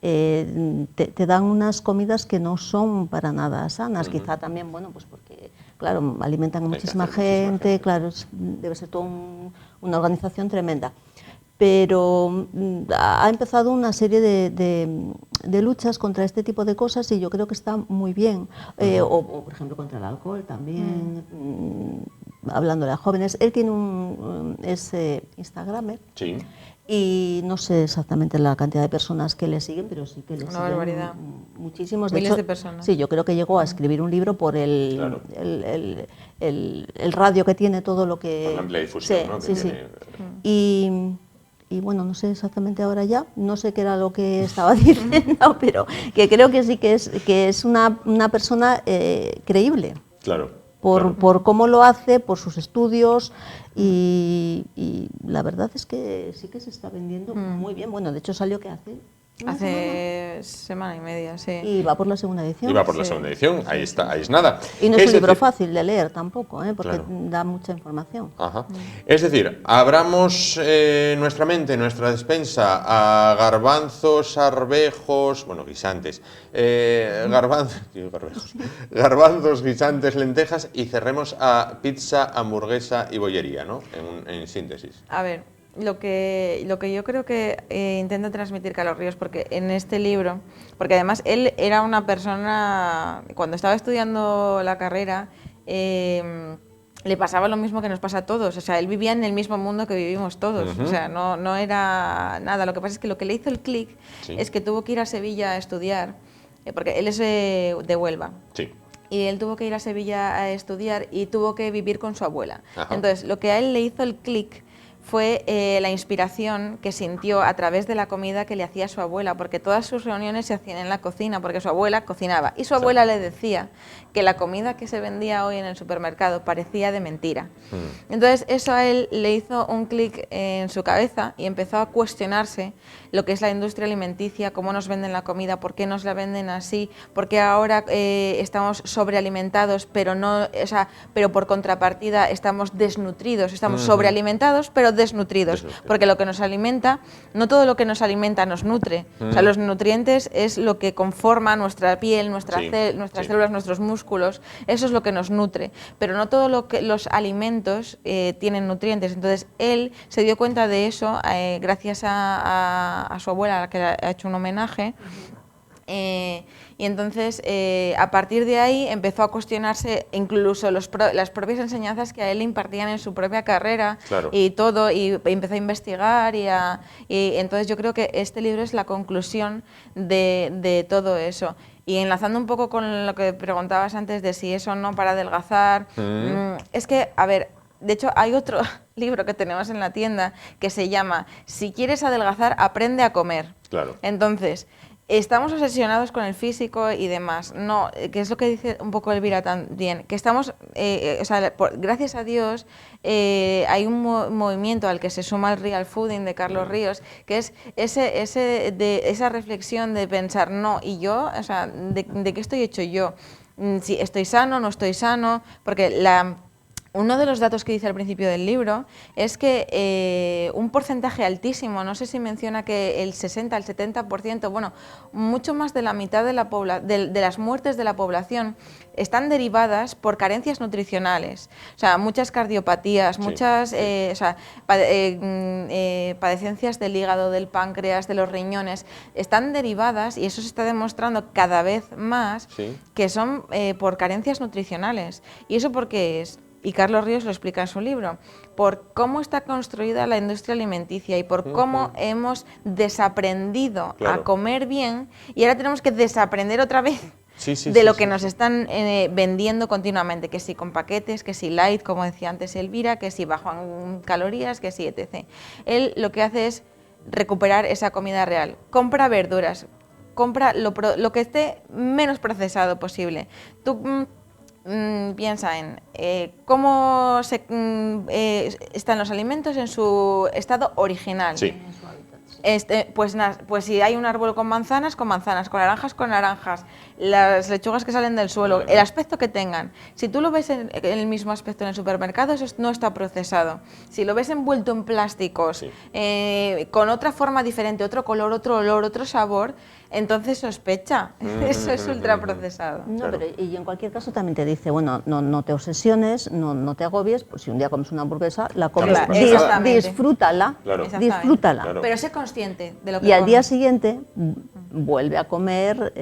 te dan unas comidas que no son para nada sanas, quizá también, bueno, pues porque, claro, alimentan a muchísima gente, claro, debe ser toda una organización tremenda. Pero ha empezado una serie de luchas contra este tipo de cosas y yo creo que está muy bien. O por ejemplo, contra el alcohol también. hablándole a jóvenes. Él tiene es Instagramer. Sí. Y no sé exactamente la cantidad de personas que le siguen, pero sí que le siguen barbaridad. muchísimos. Miles hecho, de personas. Sí, yo creo que llegó a escribir un libro por Claro. el radio que tiene todo lo que... Por la amplia difusión, sí, ¿no? que sí, sí. tiene. Y bueno, no sé exactamente ahora ya, no sé qué era lo que estaba diciendo, pero que creo que sí que es una persona creíble. Claro. Por cómo lo hace, por sus estudios y la verdad es que sí que se está vendiendo muy bien. Bueno, de hecho salió que Hace semana y media, sí. y va por la segunda edición. Y va por la segunda edición, ahí está, ahí es nada. Y no es un libro decir, fácil de leer tampoco, porque Claro. da mucha información. Ajá. Es decir, abramos nuestra mente, nuestra despensa a garbanzos, arvejos, bueno, guisantes, garbanzos, guisantes, lentejas y cerremos a pizza, hamburguesa y bollería, ¿no? En síntesis. A ver, lo que yo creo que intenta transmitir Carlos Ríos, porque en este libro, porque además él era una persona, cuando estaba estudiando la carrera, le pasaba lo mismo que nos pasa a todos, o sea, él vivía en el mismo mundo que vivimos todos, o sea, no era nada. Lo que pasa es que lo que le hizo el clic es que tuvo que ir a Sevilla a estudiar, porque él es de Huelva. Sí. Y él tuvo que ir a Sevilla a estudiar y tuvo que vivir con su abuela. Ajá. Entonces, lo que a él le hizo el clic fue la inspiración que sintió a través de la comida que le hacía su abuela, porque todas sus reuniones se hacían en la cocina, porque su abuela cocinaba. Y su abuela le decía que la comida que se vendía hoy en el supermercado parecía de mentira. Entonces, eso a él le hizo un clic en su cabeza y empezó a cuestionarse lo que es la industria alimenticia, cómo nos venden la comida, por qué nos la venden así, por qué ahora estamos sobrealimentados, pero pero por contrapartida estamos desnutridos, estamos sobrealimentados, pero desnutridos, porque lo que nos alimenta, no todo lo que nos alimenta nos nutre, o sea, los nutrientes es lo que conforma nuestra piel, nuestras células, nuestros músculos, eso es lo que nos nutre, pero no todo lo que los alimentos tienen nutrientes. Entonces él se dio cuenta de eso gracias a su abuela, a la que le ha hecho un homenaje. Y entonces, a partir de ahí, empezó a cuestionarse incluso las propias enseñanzas que a él le impartían en su propia carrera. Claro. Y todo, y empezó a investigar. Y entonces yo creo que este libro es la conclusión de todo eso. Y enlazando un poco con lo que preguntabas antes de si eso no para adelgazar, es que, a ver, de hecho hay otro libro que tenemos en la tienda que se llama Si quieres adelgazar, aprende a comer. Claro. Entonces, estamos obsesionados con el físico y demás. No, que es lo que dice un poco Elvira también, que estamos, gracias a Dios, hay un movimiento al que se suma el real fooding de Carlos Ríos, que es esa reflexión de pensar, no, y yo, o sea, ¿de qué estoy hecho yo? Si estoy sano, no estoy sano, porque uno de los datos que dice al principio del libro es que un porcentaje altísimo, no sé si menciona que el 60, el 70%, bueno, mucho más de la mitad de las muertes de la población están derivadas por carencias nutricionales. O sea, muchas cardiopatías, muchas padecencias del hígado, del páncreas, de los riñones, están derivadas, y eso se está demostrando cada vez más, que son por carencias nutricionales. ¿Y eso por qué es? Y Carlos Ríos lo explica en su libro, por cómo está construida la industria alimenticia y por cómo hemos desaprendido a comer bien y ahora tenemos que desaprender otra vez de lo que nos están vendiendo continuamente, que si con paquetes, que si light, como decía antes Elvira, que si bajo en calorías, que si etc. Él lo que hace es recuperar esa comida real. Compra verduras, compra lo que esté menos procesado posible. Tú piensa en cómo están los alimentos en su estado original. Sí. Pues si hay un árbol con manzanas, con naranjas, las lechugas que salen del suelo, el aspecto que tengan. Si tú lo ves en el mismo aspecto en el supermercado, eso no está procesado. Si lo ves envuelto en plásticos, con otra forma diferente, otro color, otro olor, otro sabor, entonces sospecha. Eso es ultraprocesado. No, pero y en cualquier caso también te dice, bueno, no te obsesiones, no te agobies, pues si un día comes una hamburguesa, la comes, Exactamente. disfrútala, Claro. disfrútala. Claro. Pero sé consciente de lo que Y al día comes. siguiente vuelve a comer...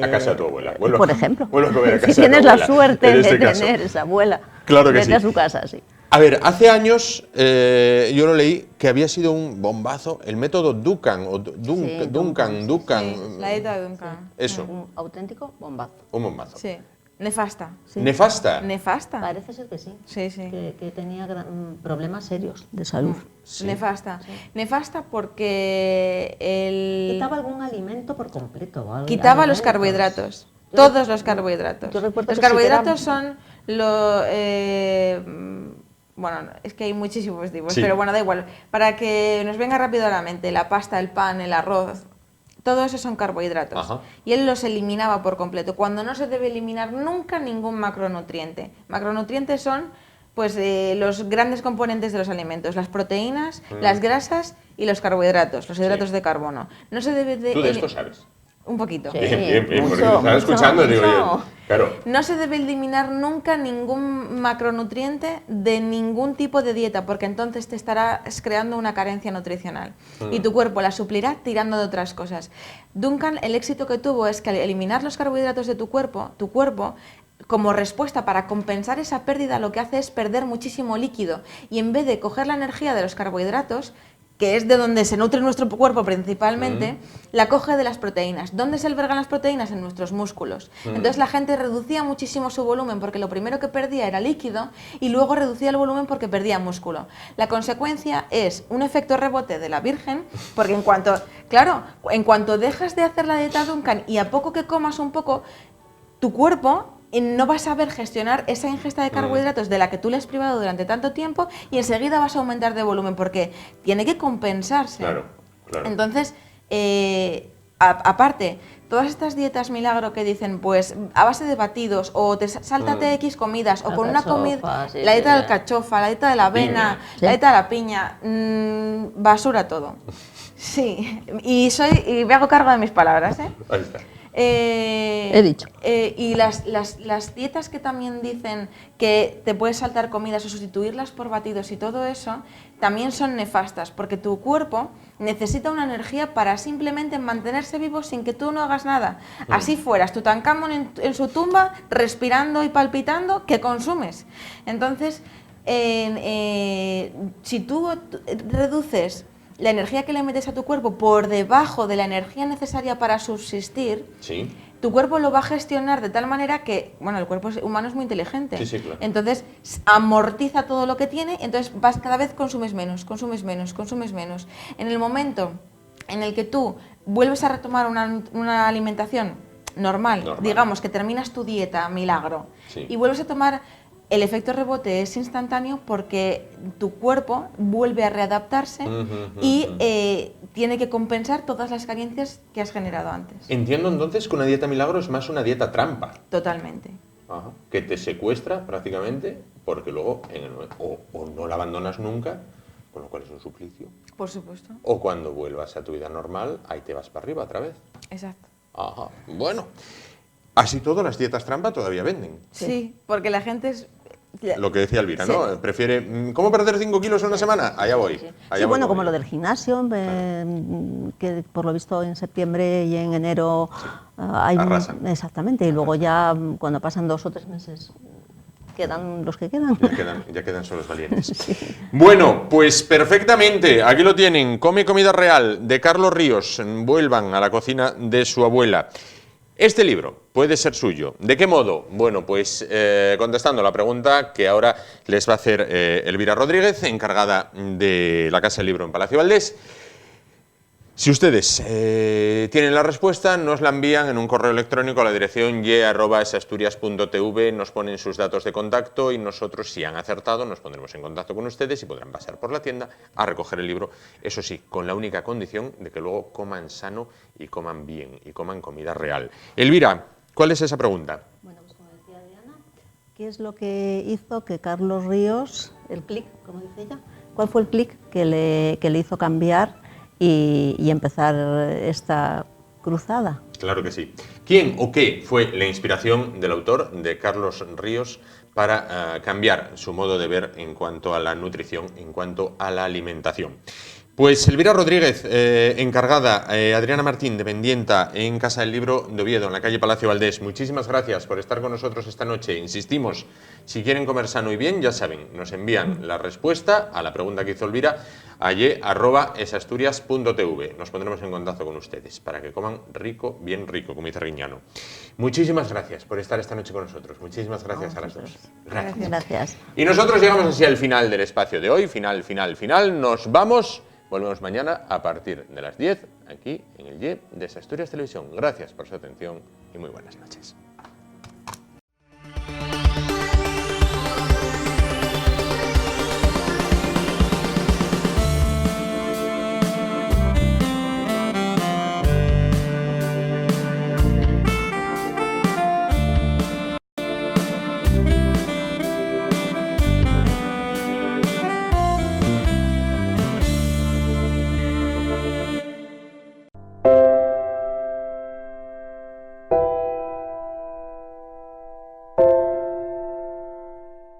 a casa de tu abuela. Por ejemplo. Vuelve a comer a casa si de tu tienes la abuela, suerte en este de caso. tener esa abuela, Claro que vete sí. a su casa, sí. A ver, hace años yo lo leí que había sido un bombazo el método Duncan, o Duncan. Sí, la dieta de Duncan. Eso, Un auténtico bombazo. un bombazo. Sí. Nefasta. Sí. ¿Nefasta? Nefasta. Parece ser que sí. Sí, sí. Que tenía problemas serios de salud. Sí. Nefasta. Nefasta porque Quitaba algún alimento por completo. quitaba los alimentos. carbohidratos. Yo Todos recu- los carbohidratos. yo recuerdo Los que sí que carbohidratos eran- son bueno, es que hay muchísimos tipos, Sí. pero bueno, da igual. Para que nos venga rápido a la mente, la pasta, el pan, el arroz, todo eso son carbohidratos. Ajá. Y él los eliminaba por completo, cuando no se debe eliminar nunca ningún macronutriente. Macronutrientes son pues los grandes componentes de los alimentos, las proteínas, las grasas y los carbohidratos, los hidratos de carbono. No se debe de ¿Tú de esto sabes? un poquito. Sí. Bien, porque mucho, te estaba mucho, escuchando y digo yo, mucho. claro. No se debe eliminar nunca ningún macronutriente de ningún tipo de dieta, porque entonces te estarás creando una carencia nutricional. Y tu cuerpo la suplirá tirando de otras cosas. Duncan, el éxito que tuvo es que al eliminar los carbohidratos de tu cuerpo, como respuesta para compensar esa pérdida, lo que hace es perder muchísimo líquido. Y en vez de coger la energía de los carbohidratos, que es de donde se nutre nuestro cuerpo principalmente, la coge de las proteínas. ¿Dónde se albergan las proteínas? En nuestros músculos. Entonces la gente reducía muchísimo su volumen porque lo primero que perdía era líquido y luego reducía el volumen porque perdía músculo. La consecuencia es un efecto rebote de la Virgen, porque en cuanto dejas de hacer la dieta Duncan y a poco que comas un poco, tu cuerpo no vas a saber gestionar esa ingesta de carbohidratos de la que tú le has privado durante tanto tiempo y enseguida vas a aumentar de volumen porque tiene que compensarse. Claro, claro. Entonces, aparte, todas estas dietas milagro que dicen, pues a base de batidos o sáltate X comidas o con una comida, Alcachofa, sí, la dieta sí. del alcachofa, la dieta de la avena, Sí. la dieta de la piña, basura todo. Sí, y me hago cargo de mis palabras, ¿eh? Ahí está. He dicho. Y las dietas que también dicen que te puedes saltar comidas o sustituirlas por batidos y todo eso, también son nefastas, porque tu cuerpo necesita una energía para simplemente mantenerse vivo sin que tú no hagas nada. Así fueras Tutankamón en su tumba, respirando y palpitando, ¿qué consumes? Entonces, si tú reduces la energía que le metes a tu cuerpo por debajo de la energía necesaria para subsistir, Sí. tu cuerpo lo va a gestionar de tal manera que, bueno, el cuerpo humano es muy inteligente. Sí, sí, claro. Entonces, amortiza todo lo que tiene, entonces cada vez consumes menos, consumes menos, consumes menos. En el momento en el que tú vuelves a retomar una alimentación normal, digamos que terminas tu dieta milagro, Sí. y vuelves a tomar, el efecto rebote es instantáneo porque tu cuerpo vuelve a readaptarse y tiene que compensar todas las carencias que has generado antes. Entiendo entonces que una dieta milagro es más una dieta trampa. Totalmente. Ajá. Que te secuestra prácticamente porque luego o no la abandonas nunca, con lo cual es un suplicio, Por supuesto. o cuando vuelvas a tu vida normal, ahí te vas para arriba otra vez. Exacto. Ajá. Bueno, así todo las dietas trampa todavía venden. Sí, porque la gente es... Lo que decía Elvira, Sí. ¿no? Prefiere, ¿cómo perder 5 kilos en una semana? Allá voy. Sí, allá voy bueno, con como ello. lo del gimnasio, que por lo visto en septiembre y en enero hay... Arrasan. Exactamente, y luego ya cuando pasan 2 o 3 meses quedan los que quedan. Ya quedan solo los valientes. Bueno, pues perfectamente. Aquí lo tienen. Come comida real, de Carlos Ríos. Vuelvan a la cocina de su abuela. Este libro puede ser suyo. ¿De qué modo? Bueno, pues contestando la pregunta que ahora les va a hacer Elvira Rodríguez, encargada de la Casa del Libro en Palacio Valdés. Si ustedes tienen la respuesta, nos la envían en un correo electrónico a la dirección ye@esasturias.tv, nos ponen sus datos de contacto y nosotros, si han acertado, nos pondremos en contacto con ustedes y podrán pasar por la tienda a recoger el libro, eso sí, con la única condición de que luego coman sano y coman bien y coman comida real. Elvira, ¿cuál es esa pregunta? Bueno, pues como decía Diana, ¿qué es lo que hizo que Carlos Ríos, el clic, como dice ella, cuál fue el clic que le hizo cambiar y empezar esta cruzada? Claro que sí. ¿Quién o qué fue la inspiración del autor, de Carlos Ríos, para cambiar su modo de ver en cuanto a la nutrición, en cuanto a la alimentación? Pues Elvira Rodríguez, encargada, Adriana Martín, dependienta en Casa del Libro de Oviedo, en la calle Palacio Valdés. Muchísimas gracias por estar con nosotros esta noche. Insistimos, si quieren comer sano y bien, ya saben, nos envían la respuesta a la pregunta que hizo Elvira a ye@esasturias.tv. Nos pondremos en contacto con ustedes para que coman rico, bien rico, como dice Riñano. Muchísimas gracias por estar esta noche con nosotros. Muchísimas gracias a las dos. Gracias. Gracias. Y nosotros llegamos así al final del espacio de hoy. Final. Nos vamos. Volvemos mañana a partir de las 10 aquí en el YE de Asturias Televisión. Gracias por su atención y muy buenas noches.